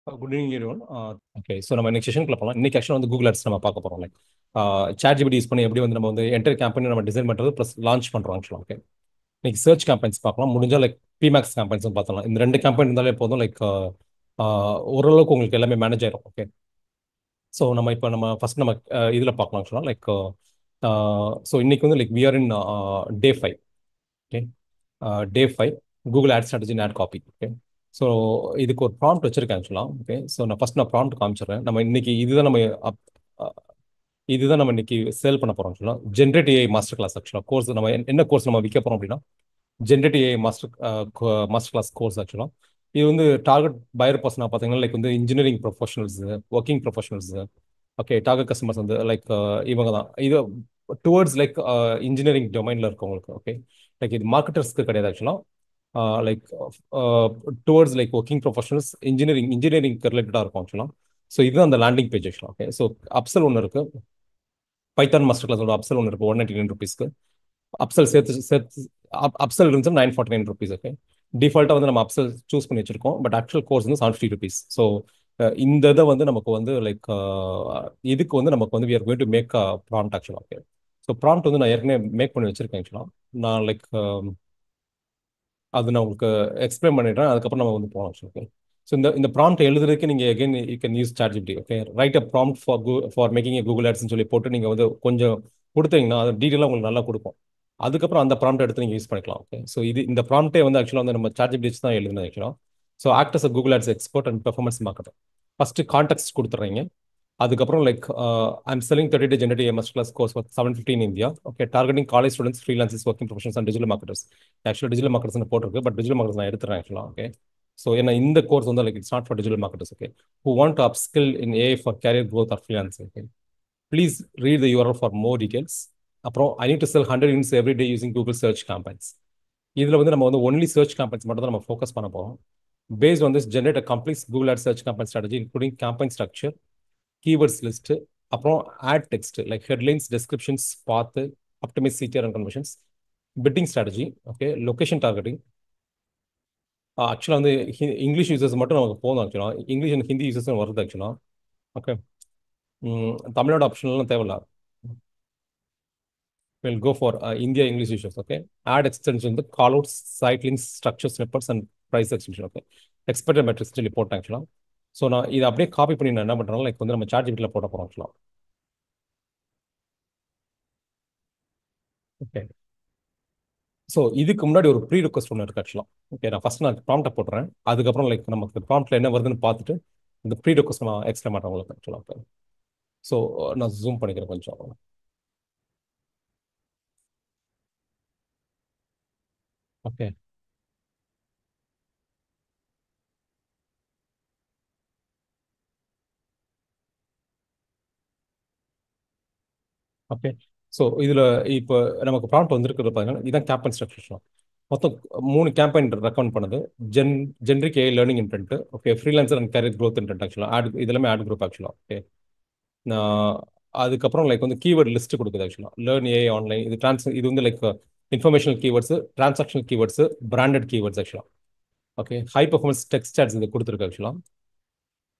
Good evening everyone. Okay, so நம்ம next செஷனுக்குள்ள போகலாம். இன்னைக்கு ஆக்சுவலாக வந்து கூகுள் ஆட்ஸ் நம்ம பார்க்க போகிறோம். லைக் சாட் ஜிபிடி யூஸ் பண்ணி எப்படி வந்து நம்ம வந்து என்டையர் கேம்பெயின் நம்ம டிசைன் பண்ணுறது ப்ளஸ் லான்ச் பண்ணுறோம் ஆக்சுவலாக. ஓகே, இன்னைக்கு சர்ச் கேம்பெயின்ஸ் பார்க்கலாம். முடிஞ்சால் லைக் பிமேக்ஸ் கேம்பெயின்ஸும் பார்த்தலாம். இந்த ரெண்டு கேம்பெயின் இருந்தாலே போதும். லைக் ஓரளவுக்கு உங்களுக்கு எல்லாமே மேனேஜ் ஆயிரும். ஓகே, ஸோ நம்ம இப்போ நம்ம ஃபர்ஸ்ட் நம்ம இதில் பார்க்கலாம் ஆக்சுவலாக. லைக் ஸோ இன்னைக்கு வந்து like we are in day 5. Okay, day 5 Google ad strategy and ad copy. Okay, so இதுக்கு ஒரு ப்ராம்ப்ட் வச்சிருக்கேன் ஆக்சுவலாக. ஓகே, ஸோ நான் ப்ராம்ப்ட் காமிச்சிடுறேன். நம்ம இன்னைக்கு இதுதான் நம்ம அஹ், இதுதான் நம்ம இன்னைக்கு சேல் பண்ண போகிறோம் ஆக்சுவலாக. ஜென்ரேட் ஏஐ மாஸ்டர் கிளாஸ் ஆக்சுவலாக கோர்ஸ். நம்ம என்ன கோர்ஸ் நம்ம விற்க போகிறோம் அப்படின்னா generative AI master class course ஆக்சுவலாக. இது வந்து டார்கெட் பையர் பர்சனாக பார்த்தீங்கன்னா லைக் வந்து engineering professionals, working professionals. Okay, target customers வந்து லைக் இவங்க தான். இது டுவர்ட்ஸ் லைக் இன்ஜினியரிங் டொமைனில் இருக்கவங்களுக்கு. ஓகே, லைக் இது மார்க்கெட்டர்ஸ்க்கு கிடையாது ஆக்சுவலாக. Like towards like working professionals, engineering ரிலேட்டடாக இருக்கும் ஆக்சுவலாக. ஸோ இதுதான் அந்த லேண்டிங் பேஜ் ஆக்சுவலாக. ஓகே, ஸோ அப்சல் ஒன்று இருக்கு. பைத்தான் மாஸ்டர் கிளாஸோட அப்சல் ஒன்று இருக்கு 199 rupees. அப்சல் சேர்த்து அப்சல் இருந்துச்சு 949 rupees. ஓகே, டிஃபால்ட்டாக வந்து நம்ம அப்சல் சூஸ் பண்ணி வச்சிருக்கோம். பட் ஆக்சுவல் கோர்ஸ் வந்து 750 rupees. ஸோ இந்த இதை வந்து நமக்கு வந்து லைக் இதுக்கு வந்து நமக்கு வந்து we are going to make a prompt ஆக்சுவலாக. ஓகே, ஸோ ப்ராம்ப்ட் வந்து நான் ஏற்கனவே மேக் பண்ணி வச்சிருக்கேன் ஆக்சுவலாக. நான் லைக் அது நான் உங்களுக்கு எக்ஸ்பிளைன் பண்ணிடுறேன். அதுக்கப்புறம் நம்ம வந்து போகலாம். ஓகே, ஸோ இந்த ப்ராம்ப்ட் எழுதுறதுக்கு நீங்கள் again you can use chat GPT. Okay, write a prompt for making a Google ஆட்ஸ்னு சொல்லி போட்டு நீங்கள் வந்து கொஞ்சம் கொடுத்தீங்கன்னா அது டீட்டெயிலாக உங்களுக்கு நல்லா கொடுக்கும். அதுக்கப்புறம் அந்த ப்ராம்ப்ட் எடுத்து நீங்கள் யூஸ் பண்ணிக்கலாம். ஓகே, ஸோ இந்த ப்ராம்ப்டே வந்து ஆக்சுவலாக வந்து நம்ம சாட் ஜிபிடி தான் எழுதுனது ஆக்சுவலாக. So act as Google ads expert and performance marketer. First context கொடுத்துட்றீங்க. அதுக்கப்புறம் like I'm selling 30 day generative MS class course 750 in India. Okay, targeting college students, freelancers, working professionals and digital marketers. ஆக்சுவலாக digital marketers போட்டிருக்கு, but digital marketers நான் எடுத்துறேன் ஆக்சுவலாக. Okay, so ஏன்னா இந்த course வந்து like it's not for digital marketers. Okay, who want to upskill in AI for career growth or freelancing. Okay, please read the URL for more details. அப்புறம் I need to sell 100 units every day using Google search campaigns. இதில் வந்து நம்ம வந்து only search campaigns மட்டும் தான் நம்ம focus பண்ண போகிறோம். Based on this, generate a complete Google Ads search campaign strategy, including campaign structure, keywords list, அப்புறம் ad text like headlines, descriptions பார்த்து optimize CTR and conversions, bidding strategy. Okay, location targeting. ஆக்சுவலாக வந்து English users மட்டும் நமக்கு போதும் ஆக்சுவலாக. English and Hindi users வருது ஆக்சுவலாக. ஓகே, தமிழோட ஆப்ஷன்லாம் தேவையில்ல. Will go for India English users. Okay, ad extension வந்து call outs, site links, structure snippets and price extension. Okay, expected metrics சொல்லி போட்டேன் ஆக்சுவலாக. ஸோ நான் இதை அப்படியே காப்பி பண்ணி நான் என்ன பண்ணுறேன் லைக் வந்து நம்ம சாட் ஜிபிடியில் போட போகிறோம் ஆக்சுவலாக. ஓகே, ஸோ இதுக்கு முன்னாடி ஒரு ப்ரீ ரிக்வஸ்ட் ஒன்று இருக்கு ஆக்சுவலாக. ஓகே, நான் ப்ராம்ப்டை போட்டுறேன். அதுக்கப்புறம் லைக் நமக்கு ப்ராம்ப்ட்ல என்ன வருதுன்னு பார்த்துட்டு இந்த ப்ரீ ரிக்வஸ்ட் நான் எக்ஸ்பிளைன் பண்ணுறேன் உங்களுக்கு ஆக்சுவலாக. ஸோ நான் ஜூம் பண்ணிக்கிறேன் கொஞ்சம். ஓகே, ஓகே, ஸோ இதில் இப்போ நமக்கு ப்ராம்ப்ட் வந்திருக்கிறது பார்த்தீங்கன்னா இதான் கேம்பெயின் ஸ்ட்ரக்சர். மொத்தம் 3 கேம்பெயின் ரெக்கமெண்ட் பண்ணுது. Gen generic A learning intent. Okay, freelancer and career growth intent ஆக்சுவலாக. இது எல்லாமே ஆட் குரூப் ஆக்சுவலாக. ஓகே, நான் அதுக்கப்புறம் லைக் வந்து கீவேர்ட் லிஸ்ட் கொடுக்குது ஆக்சுவலாக. Learn a online. இது வந்து like informational keywords, transactional keywords, branded keywords ஆக்சுவலாக. Okay, high performance text chats இது கொடுத்துருக்கு ஆக்சுவலாக.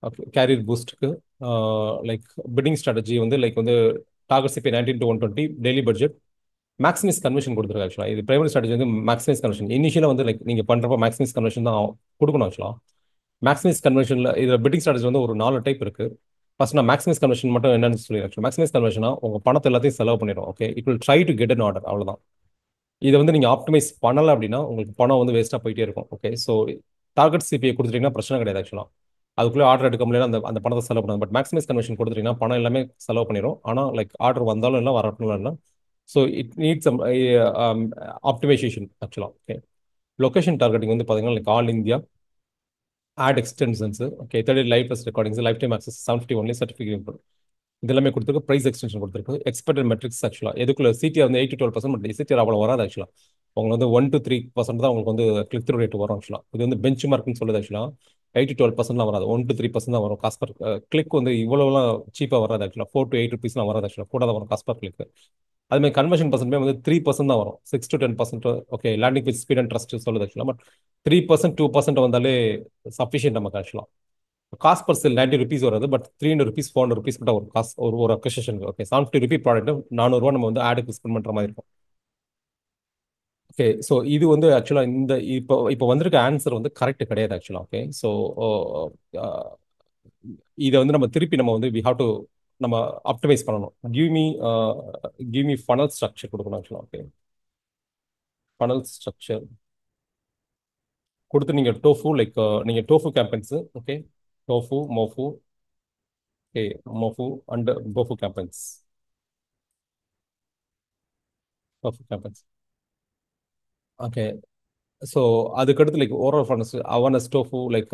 ஓகே, கேரியர் பூஸ்ட்டுக்கு லைக் பிட்டிங் ஸ்ட்ராட்டஜி வந்து லைக் வந்து target CP 19 to 120 daily budget, maximize conversion கொடுத்துருக்கு ஆக்சுவலாக. இது பிரைமரி ஸ்ட்ராட்டஜி வந்து மேக்ஸிமைஸ் கன்வர்ஷன். இனிஷியலாக வந்து லைக் நீங்கள் பண்ணுறப்ப மேக்ஸிமைஸ் கன்வர்ஷன் தான் கொடுக்கணும் ஆக்சுவலாக. மேக்ஸிமைஸ் கன்வர்ஷனில் இதில் பிட்டிங் ஸ்ட்ராட்டஜி வந்து ஒரு 4 டைப் இருக்கு. ஃபர்ஸ்ட் நான் மேக்ஸிமைஸ் கன்வர்ஷன் மட்டும் என்னன்னு சொல்லி ஆக்சுவலாக. மேக்ஸிமைஸ் கன்வர்ஷனா உங்கள் பணத்தை எல்லாத்தையும் செலவு பண்ணிடும். Okay, it will try to get an order, அவ்வளோதான். இதை வந்து நீங்கள் ஆப்டிமைஸ் பண்ணலை அப்படின்னா உங்களுக்கு பணம் வந்து வேஸ்ட்டாக போயிட்டே இருக்கும். ஓகே, ஸோ டார்கெட் சிபிஐ கொடுத்துட்டீங்கன்னா பிரச்சனை கிடையாது ஆக்சுவலாக. அதுக்குள்ளே ஆர்டர் எடுக்க முடியல, அந்த அந்த பணத்தை செலவு பண்ணாது. பட் மேக்ஸிமைஸ் கன்வர்ஷன் கொடுத்துட்டீங்கன்னா பணம் எல்லாமே செலவு பண்ணிடும். ஆனால் லைக் ஆர்டர் வந்தாலும் இல்லை, வரட்டும் இல்லை. ஸோ இட் நீட்ஸ் ஆப்டிமைசேஷன் ஆக்சுவலாக. ஓகே, லொகேஷன் டார்கெட்டிங் வந்து பார்த்தீங்கன்னா like all India, ad extensions. Okay, 30 live plus recordings, lifetime access 750 only, certificate இதெல்லாமே கொடுத்துருக்கு. ப்ரைஸ் எக்ஸ்டென்ஷன் கொடுத்துருக்கு. எக்ஸ்பெக்டட் மெட்ரிக்ஸ் ஆக்சுவலாக எதுக்குள்ள சிடிஆர் வந்து 8 to 12%. பட் சிடிஆர் அவ்வளோ வராது ஆக்சுவலாக. உங்களுக்கு வந்து 1 to 3% தான் உங்களுக்கு வந்து கிளிக் த்ரூ ரேட் வரும் ஆக்சுவலாக. இது வந்து பெஞ்ச் மார்க்னு சொல்லுது ஆக்சுவலாக. 8 to 12% வராது, 1 to 3% தான் வரும். காஸ்ட் பர் கிளிக் வந்து இவ்வளோலாம் சீப்பாக வராது ஆக்சுவலாக. 4 to 8 rupees வராது ஆக்சுவலாக, கூட தான் வரும் காஸ்ட் பர் கிளிக். அதுமாதிரி கன்வர்ஷன் பர்சன்ட் வந்து 3% தான் வரும், 6 to 10%. Okay, landing page speed and trust சொல்லுது ஆக்சுவலாக. பட் 3% 2% வந்தாலே சஃபிஷியன்ட் நமக்கு ஆக்சுவலாக. காஸ்ட் பர் செல் 90 ருபீஸ் வராது, பட் 300 ருபீஸ் 400 ருபீஸ் கிட்ட ஒரு காஸ்ட் ஒரு அக்வசிஷன். ஓகே, 70 ருபி ப்ராடக்ட் 400 ரூபா நம்ம வந்து ஆடுக்கு ஸ்பெண்ட் பண்ற மாதிரி இருக்கும். ஓகே, ஸோ இது வந்து ஆக்சுவலாக இந்த இப்போ இப்போ வந்திருக்க ஆன்சர் வந்து கரெக்ட் கிடையாது ஆக்சுவலாக. ஓகே, ஸோ இதை வந்து நம்ம திருப்பி நம்ம வந்து வி ஹாவ் டு நம்ம ஆப்டிமைஸ் பண்ணணும். கிவ் மீ ஃபனல் ஸ்ட்ரக்சர் கொடுக்கணும் ஆக்சுவலாக. ஓகே, ஃபனல் ஸ்ட்ரக்சர் கொடுத்து நீங்கள் டோஃபு லைக் நீங்கள் டோஃபு கேம்பெயின்ஸு. Okay, TOFU MOFU. Okay, MOFU and TOFU campaigns. TOFU campaigns. Okay, so அதுக்கடுத்து like overall funnels awareness TOFU like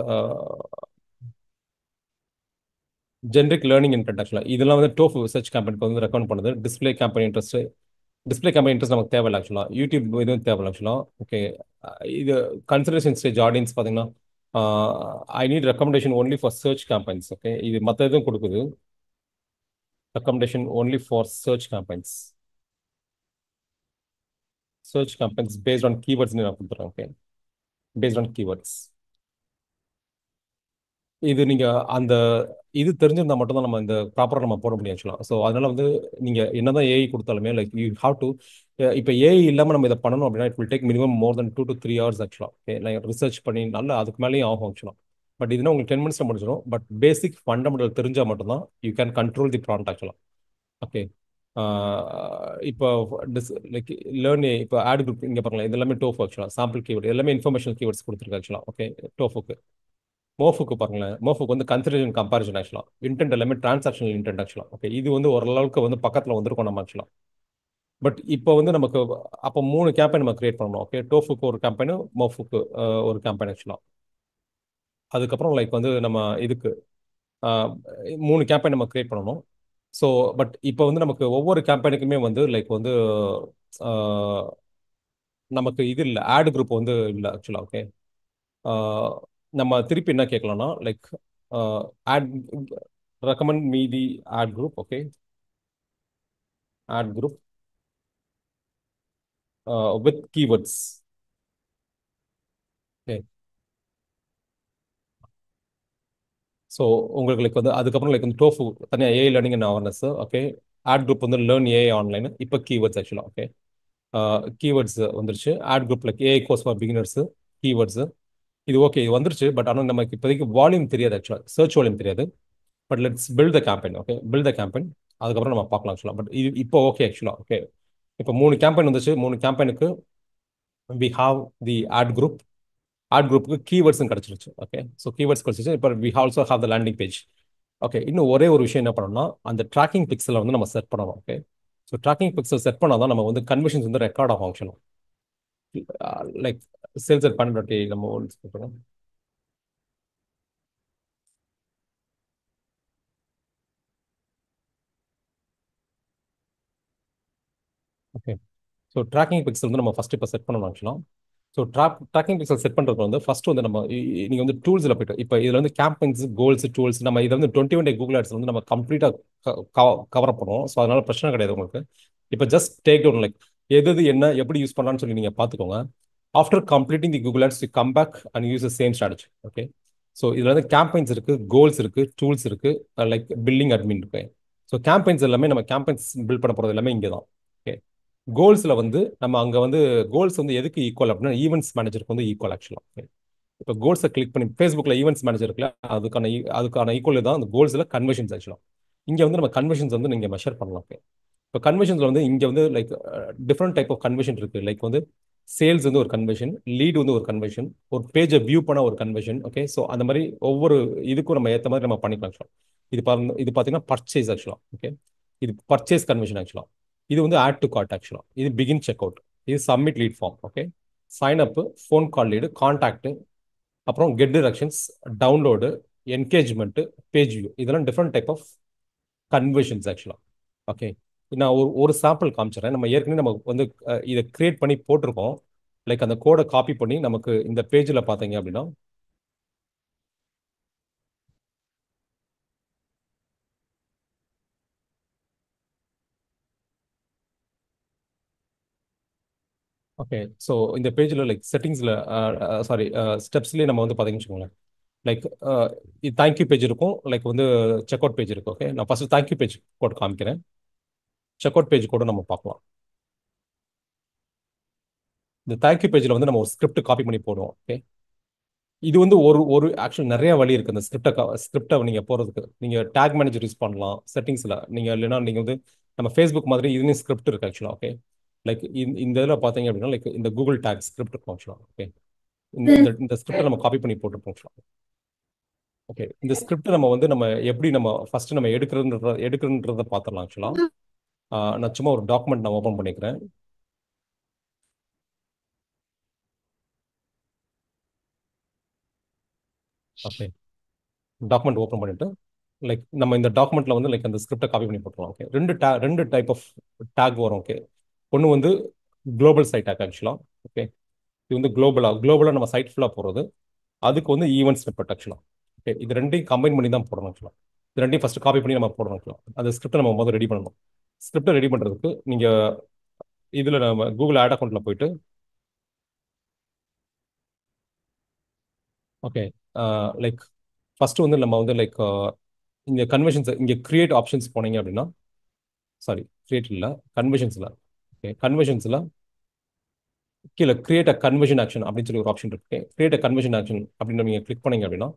generic learning intent ஆக்சுவலாக இதெல்லாம் வந்து டோஃபு சர்ச் கேம்பெயினுக்கு வந்து ரெக்கமெண்ட் பண்ணுது. டிஸ்பிளே கேம்பெயின் இன்ட்ரெஸ்ட் நமக்கு தேவையில்லை ஆக்சுவலாக. யூடியூப் இதுவும் தேவையில்லை ஆக்சுவலாக. ஓகே, இது கன்சிடரேஷன் ஸ்டேஜ் ஆடியன்ஸ் பார்த்தீங்கன்னா I need recommendation only for search campaigns. Okay, இது மற்ற எதுவும் கொடுக்குது. Recommendation only for search campaigns. Search campaigns based on keywords நான் கொடுத்துறேன். Okay, based on keywords. இது நீங்க அந்த இது தெரிஞ்சிருந்தா மட்டும் தான் நம்ம இந்த ப்ராப்பரா நம்ம போட முடியும் ஆக்சுவலா. ஸோ அதனால வந்து நீங்க என்னதான் ஏஐ கொடுத்தாலுமே லைக் யூ ஹாவ் டு இப்போ ஏஐ இல்லாம நம்ம இதை பண்ணணும் அப்படின்னா it will take minimum more then 2 to 3 hours ஆக்சுவலா. ஓகே, நான் ரிசர்ச் பண்ணி நல்லா அதுக்கு மேலேயும் ஆகும் ஆக்சுவலா. பட் இதுனா உங்களுக்கு 10 minutes முடிச்சிடும். பட் பேசிக் ஃபண்டமெண்டல் தெரிஞ்சா மட்டும்தான் you can control the prompt ஆக்சுவலா. ஓகே, இப்போ லைக் லேர்ன் இப்போ ஆட் குரூப் இங்கே பாருங்களேன், இது எல்லாமே டோஃபு ஆக்சுவலா. சாம்பிள் கீவேர்டு எல்லாமே இன்ஃபர்மேஷனல் கீவேர்ட்ஸ் கொடுத்துருக்கு ஆக்சுவலா. ஓகே, டோஃபுக்கு. மோஃபுக்கு பாருங்களேன், மோஃபுக்கு வந்து கன்சிடரேஷன் கம்பாரிசன் ஆக்சுவலாக. இன்டென்ட் எல்லாமே டிரான்சாக்ஷனல் இன்டென்ட் ஆக்சுவலாக. ஓகே, இது வந்து ஓரளவுக்கு வந்து பக்கத்தில் வந்திருக்கோம் நம்ம ஆக்சுவலாக. பட் இப்போ வந்து நமக்கு அப்போ 3 கேம்பெயின் நம்ம கிரியேட் பண்ணணும். ஓகே, டோஃபுக்கு ஒரு கேம்பெயின், மோஃபுக்கு ஒரு கேம்பெயின் ஆக்சுவலாக. அதுக்கப்புறம் லைக் வந்து நம்ம இதுக்கு அஹ், 3 கேம்பெயின் நம்ம கிரியேட் பண்ணணும். ஸோ பட் இப்போ வந்து நமக்கு ஒவ்வொரு கேம்பெயினுக்குமே வந்து லைக் வந்து அஹ், நமக்கு இது இல்லை, ஆட் குரூப் வந்து இல்லை ஆக்சுவலாக. ஓகே, நம்ம திருப்பி என்ன கேட்கலாம்னா like ad recommend me the ad group. Okay, ad group with keywords. Okay, so உங்களுக்கு லைக் வந்து அதுக்கப்புறம் லைக் வந்து டோஃபு தனியாக AI learning and awareness. Okay, ad group வந்து லேர்ன் ஏஐ ஆன்லைன். இப்போ கீவேர்ட்ஸ் ஆக்சுவலாக. ஓகே, கீவேர்ட்ஸ் வந்துருச்சு. Ad group like AI course for beginners, keywords. இது ஓகே, இது வந்துருச்சு. பட் ஆனால் நமக்கு இப்போதைக்கு வால்யூம் தெரியாது ஆக்சுவலாக, சர்ச் வால்யூம் தெரியாது. But let's build the campaign. Okay, build the campaign. அதுக்கப்புறம் நம்ம பார்க்கலாம் ஆக்சுவலாக. பட் இது இப்போ ஓகே ஆக்சுவலாக. ஓகே, இப்போ 3 கேம்பெயின் வந்துச்சு. 3 கேம்பெயினுக்கு we have the ad group. Ad குரூப்புக்கு கீவேர்ட்ஸும் கிடச்சிருச்சு. ஓகே, ஸோ கீவேர்ட்ஸ் கிடச்சிச்சு. இப்போ we also have the landing page. Okay, இன்னும் ஒரே ஒரு விஷயம் என்ன பண்ணணும்னா அந்த ட்ராக்கிங் பிக்சலை வந்து நம்ம செட் பண்ணணும். Okay, so tracking pixel set பண்ணால் தான் நம்ம வந்து கன்வர்ஷன்ஸ் வந்து ரெக்கார்ட் ஆகும் ஆக்சுவலாக. லைக் சேல்ஸ் அட் பண்ணி நம்ம சொல்கிறோம். ஓகே, ஸோ ட்ராக்கிங் பிக்சல் வந்து நம்ம ஃபர்ஸ்ட் இப்போ செட் பண்ணணும் ஆக்சுவலாக. ஸோ ட்ராக்கிங் பிக்சல் செட் பண்ணுறது வந்து ஃபர்ஸ்ட் வந்து நம்ம நீங்கள் வந்து டூல்ஸில் போய்ட்டு இப்போ இதில் வந்து கேம்பெயின்ஸ் கோல்ஸ் டூல்ஸ் நம்ம இதை வந்து 21 டே கூகுள் ஆட்ஸ் வந்து நம்ம கம்ப்ளீட்டாக கவர் அப் பண்ணுவோம். ஸோ அதனால பிரச்சனை கிடையாது உங்களுக்கு. இப்போ ஜஸ்ட் டேக் டவுன் லைக் எது எது என்ன எப்படி யூஸ் பண்ணலாம்னு சொல்லி நீங்கள் பார்த்துக்கோங்க. After completing the Google ads you come back and use the same strategy. Okay, so இதில் வந்து கேம்பெயின்ஸ் இருக்குது, கோல்ஸ் இருக்குது, டூல்ஸ் இருக்குது, லைக் பில்லிங் அட்மின் இருக்கு. ஸோ கேம்பெயின்ஸ் எல்லாமே நம்ம கேம்பெயின்ஸ் பில்ட் பண்ண போகிறது எல்லாமே இங்கே தான். ஓகே, கோல்ஸில் வந்து நம்ம அங்கே வந்து கோல்ஸ் வந்து எதுக்கு ஈக்குவல் அப்படின்னா ஈவெண்ட்ஸ் மேனேஜருக்கு வந்து ஈக்குவல் ஆக்சுவலாக. இப்போ கோல்ஸை கிளிக் பண்ணி ஃபேஸ்புக்கில் ஈவெண்ட்ஸ் மேனேஜர் இருக்குல்ல, அதுக்கான ஈக்குவல் தான் அந்த கோல்ஸில் கன்வர்ஷன்ஸ் ஆக்சுவலாக. இங்கே வந்து நம்ம கன்வர்ஷன்ஸ் வந்து நீங்கள் மெஷர் பண்ணலாம். இப்போ கன்வர்ஷன்ஸில் வந்து இங்கே வந்து like different type of conversion இருக்குது. லைக் வந்து சேல்ஸ் வந்து ஒரு கன்வர்ஷன், லீட் வந்து ஒரு கன்வர்ஷன், ஒரு பேஜை வியூ பண்ண ஒரு கன்வர்ஷன். ஓகே, ஸோ அந்த மாதிரி ஒவ்வொரு இதுக்கும் நம்ம ஏற்ற மாதிரி நம்ம பண்ணிக்கலாம் ஆக்சுவலாக. இது பார்த்தீங்கன்னா பர்ச்சேஸ் ஆக்சுவலாக. ஓகே, இது பர்ச்சேஸ் கன்வர்ஷன் ஆக்சுவலாக. இது வந்து ஆட் டு கார்ட் ஆக்சுவலாக. இது பிகின் செக் அவுட். இது submit lead form. Okay, sign up, phone call lead, contact, அப்புறம் get directions, download, engagement, page view. இதெல்லாம் டிஃப்ரெண்ட் டைப் ஆஃப் கன்வர்ஷன்ஸ் ஆக்சுவலாக. ஓகே, நான் ஒரு சாம்பிள் காமிச்சிடுறேன். நம்ம ஏற்கனவே நம்ம வந்து இதை கிரியேட் பண்ணி போட்டிருக்கோம். லைக் அந்த கோடை காப்பி பண்ணி நமக்கு இந்த பேஜில் பார்த்தீங்க அப்படின்னா ஓகே, ஸோ இந்த பேஜில் லைக் செட்டிங்ஸில் சாரி ஸ்டெப்ஸ்லேயே நம்ம வந்து பார்த்தீங்கன்னு வச்சுக்கோங்களேன். லைக் தேங்க்யூ பேஜ் இருக்கும், லைக் வந்து செக் அவுட் பேஜ் இருக்கும். ஓகே, நான் ஃபர்ஸ்ட் தேங்க்யூ பேஜ் கோட் காமிக்கிறேன். செக் அவுட் பேஜ் கூட நம்ம பார்க்கலாம். இந்த தேங்க்யூ பேஜில் வந்து நம்ம ஒரு ஸ்கிரிப்ட் காப்பி பண்ணி போடுவோம். ஓகே, இது வந்து ஒரு ஒரு ஆக்சுவல் நிறைய வழி இருக்கு இந்த ஸ்கிரிப்டை நீங்க போறதுக்கு. நீங்க டேக் மேனேஜர் யூஸ் பண்ணலாம் செட்டிங்ஸ்ல. நீங்க இல்லைன்னா நீங்க வந்து நம்ம ஃபேஸ்புக் மாதிரி இதுலேயும் ஸ்கிரிப்ட் இருக்கு ஆக்சுவலா. ஓகே, லைக் இந்த இதில் பார்த்தீங்க அப்படின்னா லைக் இந்த கூகுள் டேக் ஸ்கிரிப்ட் இருக்கும் ஆக்சுவலா. ஓகே, இந்த இந்த இந்த ஸ்கிரிப்டை நம்ம காப்பி பண்ணி போட்டுருப்போம் ஆக்சுவலா. ஓகே, இந்த ஸ்கிரிப்ட் நம்ம வந்து நம்ம எப்படி நம்ம ஃபர்ஸ்ட் நம்ம எடுக்கிறன்றத பார்த்துடலாம் ஆக்சுவலா. நான் சும்மா ஒரு டாக்குமெண்ட் நான் ஓப்பன் பண்ணிக்கிறேன். ஓகே, டாக்குமெண்ட் ஓப்பன் பண்ணிட்டு லைக் நம்ம இந்த டாக்குமெண்ட்ல வந்து லைக் அந்த ஸ்கிரிப்டை காப்பி பண்ணி போட்டுருவோம். ஓகே, ரெண்டு டைப் ஆஃப் டேக் வரும். ஓகே, ஒன்று வந்து குளோபல் சைட் டேக் ஆக்சுவலா. ஓகே, இது வந்து குளோபலா நம்ம சைட் ஃபுல்லாக போகிறது. அதுக்கு வந்து ஈவெண்ட் ஸ்னிப்பெட் ஆக்சுவலா. ஓகே, இது ரெண்டையும் கம்பைன் பண்ணி தான் போடணும் ஆக்சுவலா. இது ரெண்டையும் ஃபர்ஸ்ட் காப்பி பண்ணி நம்ம போடணும் ஆக்சுவலா. அந்த ஸ்கிரிப்டை நம்ம முதல்ல ரெடி பண்ணணும். ஸ்கிரிப்டை ரெடி பண்ணுறதுக்கு நீங்கள் இதில் நம்ம கூகுள் ஆட் அக்கௌண்ட்டில் போயிட்டு ஓகே, லைக் ஃபர்ஸ்ட் வந்து நம்ம வந்து லைக் இங்கே கன்வென்ஷன்ஸ் இங்கே கிரியேட் ஆப்ஷன்ஸ் போனீங்க அப்படின்னா, சாரி கிரியேட் இல்லை, கன்வென்ஷன்ஸில். ஓகே, கன்வென்ஷன்ஸில் கீழே கிரியேட் அ கன்வர்ஷன் ஆக்ஷன் அப்படின்னு சொல்லி ஒரு ஆப்ஷன் இருக்கு. கிரியேட் அ கன்வர்ஷன் ஆக்ஷன் அப்படின்னு நீங்கள் கிளிக் பண்ணீங்க அப்படின்னா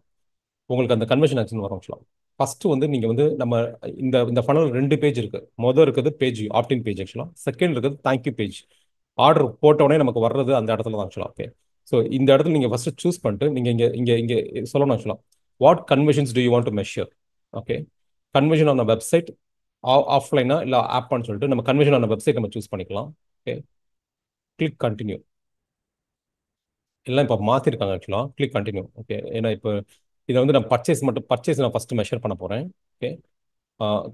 உங்களுக்கு அந்த கன்வர்ஷன் ஆக்ஷன் வரும் ஆக்சுவலாக. ஃபர்ஸ்ட் வந்து நீங்கள் வந்து நம்ம இந்த இந்த ஃபனல் ரெண்டு பேஜ் இருக்கு. மொதல் இருக்கிறது பேஜ் ஆப்டின் பேஜ் ஆக்சுவலாக. செகண்ட் இருக்கிறது தேங்க்யூ பேஜ். ஆர்டர் போட்டோடனே நமக்கு வர்றது அந்த இடத்துல தான் ஆக்சுவலாக. ஓகே, ஸோ இந்த இடத்துல நீங்கள் ஃபர்ஸ்ட் சூஸ் பண்ணிட்டு நீங்கள் இங்கே இங்கே இங்கே சொல்லணும் ஆக்சுவலாக. What conversions do you want to measure? Okay, conversion on website, ஆஃப்லைனா இல்லை ஆப்பான்னு சொல்லிட்டு நம்ம கன்வர்ஷன் ஆன் வெப்சைட் நம்ம சூஸ் பண்ணிக்கலாம். Okay, click continue. எல்லாம் இப்போ மாற்றிருக்காங்க ஆக்சுவலாக. Click continue. ஓகே, ஏன்னா இப்போ இதை வந்து நான் பர்ச்சேஸ் நான் ஃபஸ்ட்டு மெஷர் பண்ண போகிறேன். ஓகே,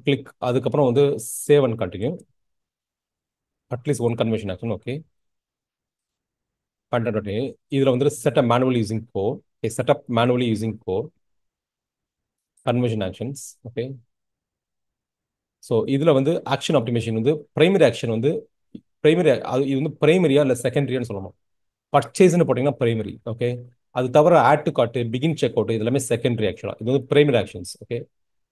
கிளிக், அதுக்கப்புறம் வந்து save and continue. At least one conversion action. Okay, content இதில் வந்து setup manually using core. Okay, setup manually using core conversion actions. Okay, so இதில் வந்து ஆக்ஷன் ஆப்டிமேஷன் வந்து பிரைமரி ஆக்ஷன் வந்து பிரைமரி, அது இது வந்து பிரைமரியா இல்லை செகண்டரியான்னு சொல்லணும். பர்ச்சேஸ்னு போட்டிங்கன்னா பிரைமரி. ஓகே, அது தவிர add to cart, begin check out, இது எல்லாமே செகண்டரி ஆக்சுவலாக. இது வந்து primary actions. Okay,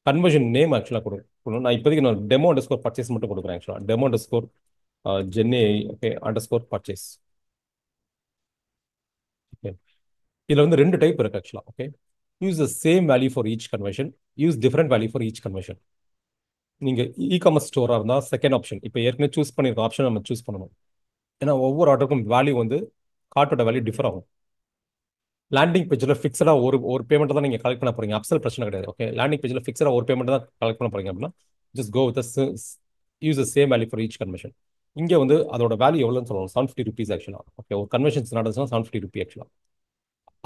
conversion name ஆக்சுவலாக கொடுக்கணும். நான் இப்போதைக்கு நான் டெமோ அண்டர் ஸ்கோர் பர்ச்சேஸ் மட்டும் கொடுக்குறேன் ஆக்சுவலாக. Demo underscore gen AI. Okay, underscore purchase. Okay, இதில் வந்து ரெண்டு டைப் இருக்கு ஆக்சுவலாக. Okay, use the same value for each conversion, use different value for each conversion. நீங்கள் காமர்ஸ் ஸ்டோராக இருந்தால் செகண்ட் ஆப்ஷன். இப்போ ஏற்கனவே சூஸ் பண்ணியிருக்க ஆப்ஷன் நம்ம சூஸ் பண்ணணும். ஏன்னா ஒவ்வொரு ஆர்டருக்கும் வேல்யூ வந்து கார்ட்டோட வேல்யூ டிஃபர் ஆகும். லேண்டிங் பேஜில் ஃபிக்ஸடாக ஒரு ஒரு பேமெண்ட் தான் நீங்கள் கலெக்ட் பண்ண போறீங்க. அப்சல் பிரச்சனை கிடையாது. ஓகே, லேண்டிங் பேஜில் ஃபிக்ஸடாக ஒரு பேமெண்ட் தான் கலெக்ட் பண்ண போறீங்க அப்படின்னா just go with use the same value for each conversion. இங்கே வந்து அதோட வேல்யூ எவ்வளோன்னு சொல்லணும். 750 rupees ஆக்சுவலாக. ஓகே, ஒரு கன்வர்ஷன்ஸ் நடந்துச்சுன்னா 750 rupees ஆக்சுவலாக.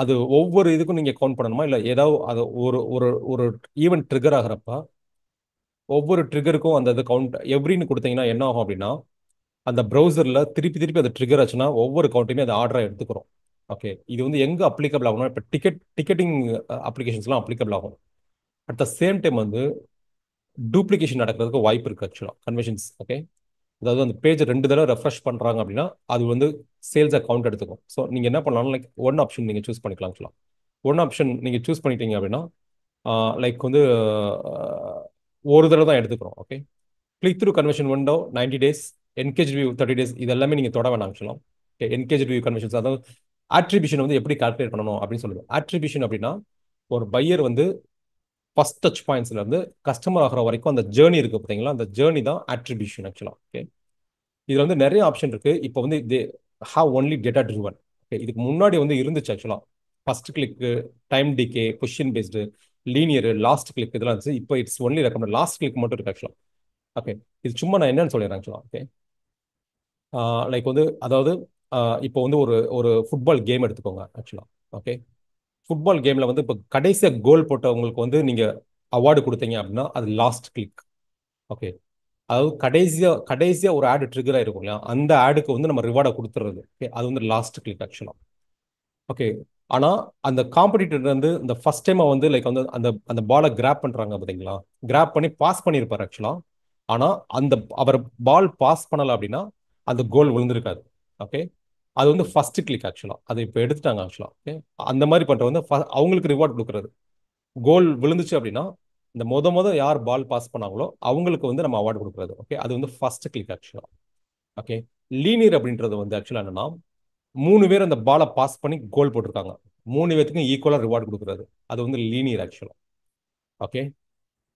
அது ஒவ்வொரு இதுக்கும் நீங்கள் கவுண்ட் பண்ணணுமா, இல்லை ஏதாவது அது ஒரு ஒரு ஒரு ஈவெண்ட் ட்ரிகர் ஆகிறப்ப ஒவ்வொரு ட்ரிகருக்கும் அந்த இது கவுண்ட் எவ்ரின்னு கொடுத்தீங்கன்னா என்ன ஆகும் அப்படின்னா அந்த ப்ரௌசரில் திருப்பி திருப்பி அது ட்ரிகர் ஆச்சுன்னா ஒவ்வொரு கவுண்ட்டையுமே அது ஆர்டராக எடுத்துக்கிறோம். ஓகே, இது வந்து எங்கே அப்ளிகபிள் ஆகும்னா இப்போ டிக்கெட்டிங் அப்ளிகேஷன்ஸ்லாம் அப்ளிகபிள் ஆகும். அட் த சேம் டைம் வந்து டூப்ளிகேஷன் நடக்கிறதுக்கு வாய்ப்பு இருக்குது ஆக்சுவலாக கன்வர்ஷன்ஸ். ஓகே, அதாவது அந்த பேஜ் ரெண்டு தடவை ரெஃப்ரெஷ் பண்ணுறாங்க அப்படின்னா அது வந்து சேல்ஸ் அக்கௌண்ட் எடுத்துக்கும். ஸோ நீங்கள் என்ன பண்ணலாம், லைக் ஒன் ஆப்ஷன் நீங்கள் சூஸ் பண்ணிக்கலாம் ஆக்சுவலாக. ஒன் ஆப்ஷன் நீங்கள் சூஸ் பண்ணிட்டீங்க அப்படின்னா லைக் வந்து ஒரு தடவை தான் எடுத்துக்கிறோம். Okay, click through conversion window 90 days, engage view 30 days, இது எல்லாமே நீங்கள் தொட வேணாம் ஆக்சுவலாக. ஓகே, என்கேஜ் வியூ கன்வர்ஷன்ஸ், அதாவது ஆட்ரிபியூஷன் வந்து எப்படி கால்குலேட் பண்ணணும் அப்படின்னு சொல்லுது. ஆட்ரிபியூஷன் அப்படின்னா ஒரு பையர் வந்து ஃபர்ஸ்ட் டச் பாயிண்ட்ஸ்ல இருந்து கஸ்டமர் ஆகிற வரைக்கும் அந்த ஜேர்னி இருக்கு பார்த்தீங்களா, அந்த ஜேர்னி தான் ஆட்ரிபியூஷன் ஆக்சுவலாக. ஓகே, இதுல வந்து நிறைய ஆப்ஷன் இருக்கு. இப்போ வந்து they have only data driven. Okay, இதுக்கு முன்னாடி வந்து இருந்துச்சு ஆக்சுவலாக. First click, time decay, question based, linear, last click இதெல்லாம் இருந்துச்சு. இப்போ it's only recommend last click மட்டும் இருக்கு ஆக்சுவலாக. ஓகே, இது சும்மா நான் என்னன்னு சொல்லிடுறேன் ஆக்சுவலாக. ஓகே, லைக் வந்து அதாவது இப்போ வந்து ஒரு ஒரு ஃபுட்பால் கேம் எடுத்துக்கோங்க ஆக்சுவலாக. ஓகே, ஃபுட்பால் கேமில் வந்து இப்போ கடைசியாக கோல் போட்டவங்களுக்கு வந்து நீங்கள் அவார்டு கொடுத்தீங்க அப்படின்னா அது லாஸ்ட் கிளிக். ஓகே, அதாவது கடைசியா ஒரு ஆடு ட்ரிகர் ஆயிருக்கும் இல்லையா, அந்த ஆடுக்கு வந்து நம்ம ரிவார்டை கொடுத்துறது. ஓகே, அது வந்து லாஸ்ட் கிளிக் ஆக்சுவலா. ஓகே, ஆனா அந்த காம்படிட்டர் வந்து இந்த ஃபர்ஸ்ட் டைம் வந்து லைக் வந்து அந்த அந்த பாலை கிராப் பண்றாங்க பார்த்தீங்களா, கிராப் பண்ணி பாஸ் பண்ணியிருப்பாரு ஆக்சுவலா. ஆனா அந்த அவர் பால் பாஸ் பண்ணல அப்படின்னா அந்த கோல் விழுந்திருக்காது. ஓகே, அது வந்து ஃபர்ஸ்ட் கிளிக் ஆக்சுவலாக. அது இப்போ எடுத்துட்டாங்க ஆக்சுவலாக. ஓகே, அந்த மாதிரி பண்ணுறது வந்து அவங்களுக்கு ரிவார்ட் கொடுக்குறது. கோல் விழுந்துச்சு அப்படின்னா இந்த மொத யார் பால் பாஸ் பண்ணாங்களோ அவங்களுக்கு வந்து நம்ம அவார்டு கொடுக்குறது. ஓகே, அது வந்து ஃபர்ஸ்ட் கிளிக் ஆக்சுவலாக. ஓகே, லீனியர் அப்படின்றது வந்து ஆக்சுவலாக என்னன்னா 3 பேர் அந்த பாலை பாஸ் பண்ணி கோல் போட்டிருக்காங்க, 3 பேத்துக்கும் ஈக்குவலாக ரிவார்டு கொடுக்குறது. அது வந்து லீனியர் ஆக்சுவலாக. ஓகே,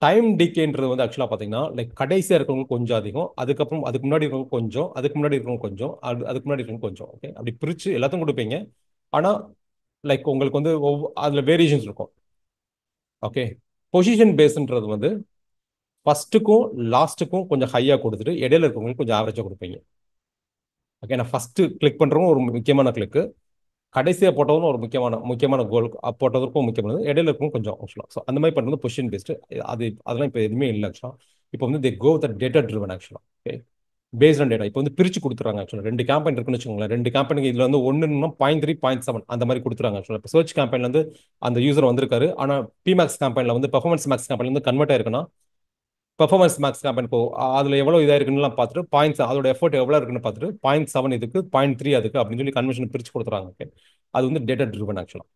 டைம் டிகேன்றது வந்து ஆக்சுவலாக பார்த்தீங்கன்னா லைக் கடைசியாக இருக்கவங்க கொஞ்சம் அதிகம், அதுக்கப்புறம் அதுக்கு முன்னாடி இருக்கவங்க கொஞ்சம், அதுக்கு முன்னாடி இருக்கவங்க கொஞ்சம், அதுக்கு முன்னாடி இருக்கவங்க கொஞ்சம். ஓகே, அப்படி பிரித்து எல்லாத்தையும் கொடுப்பீங்க. ஆனால் லைக் உங்களுக்கு வந்து அதில் வேரியேஷன்ஸ் இருக்கும். ஓகே, பொசிஷன் பேஸ்ன்றது வந்து ஃபர்ஸ்ட்டுக்கும் லாஸ்ட்டுக்கும் கொஞ்சம் ஹையாக கொடுத்துட்டு இடையில இருக்கவங்களுக்கு கொஞ்சம் ஆவரேஜாக கொடுப்பீங்க. ஓகே, நான் ஃபர்ஸ்ட் கிளிக் பண்ணுறவங்க ஒரு முக்கியமான கிளிக்கு, கடைசியாக போட்டவரும் ஒரு முக்கியமான முக்கியமான கோல் போட்டதற்கும் முக்கியமானது, இடையில இருக்கும் கொஞ்சம் ஆக்சுவலாக. ஸோ அந்த மாதிரி பண்ணுறது பொசிஷன் பேஸ்டு. அதெல்லாம் இப்போ எதுவுமே இல்லை ஆக்சுவலாக. இப்போ வந்து தே கோ த டேட்டா ட்ரிவன் ஆக்சுவலாக. ஓகே, பேஸ்ட் ஆன் டேட்டா இப்போ வந்து பிரிச்சு கொடுத்துறாங்க ஆக்சுவலாக. 2 கேம்பெயின் இருக்குன்னு வச்சுக்கோங்களேன், 2 கேம்பெயினுக்கு இதில் வந்து 1 0.3 0.7 அந்த மாதிரி கொடுத்துறாங்க ஆக்சுவலாக. இப்போ சர்ச் கேம்பெயின்ல வந்து அந்த யூசர் வந்திருக்காரு, ஆனால் பிமேக்ஸ் கேம்பெயின்ல வந்து பெர்ஃபார்மன்ஸ் மேக்ஸ் கேம்பெயின்ல வந்து கன்வெர்ட் ஆயிருக்குன்னா பெர்ஃபார்மன்ஸ் மேக்ஸ் கேம்பெயின் இப்போ அதில் எவ்வளோ இதாக இருக்குன்னு பார்த்துட்டு பாயிண்ட்ஸ் அதோட எஃபோர்ட் எவ்வளோ இருக்குன்னு பார்த்துட்டு 0.7 இதுக்கு 0.3 அதுக்கு அப்படின்னு சொல்லி கன்வென்ஷன் பிரிச்சு கொடுத்துறாங்க. ஓகே, அது வந்து டேட்டா ட்ரிவன் ஆக்சுவலாக.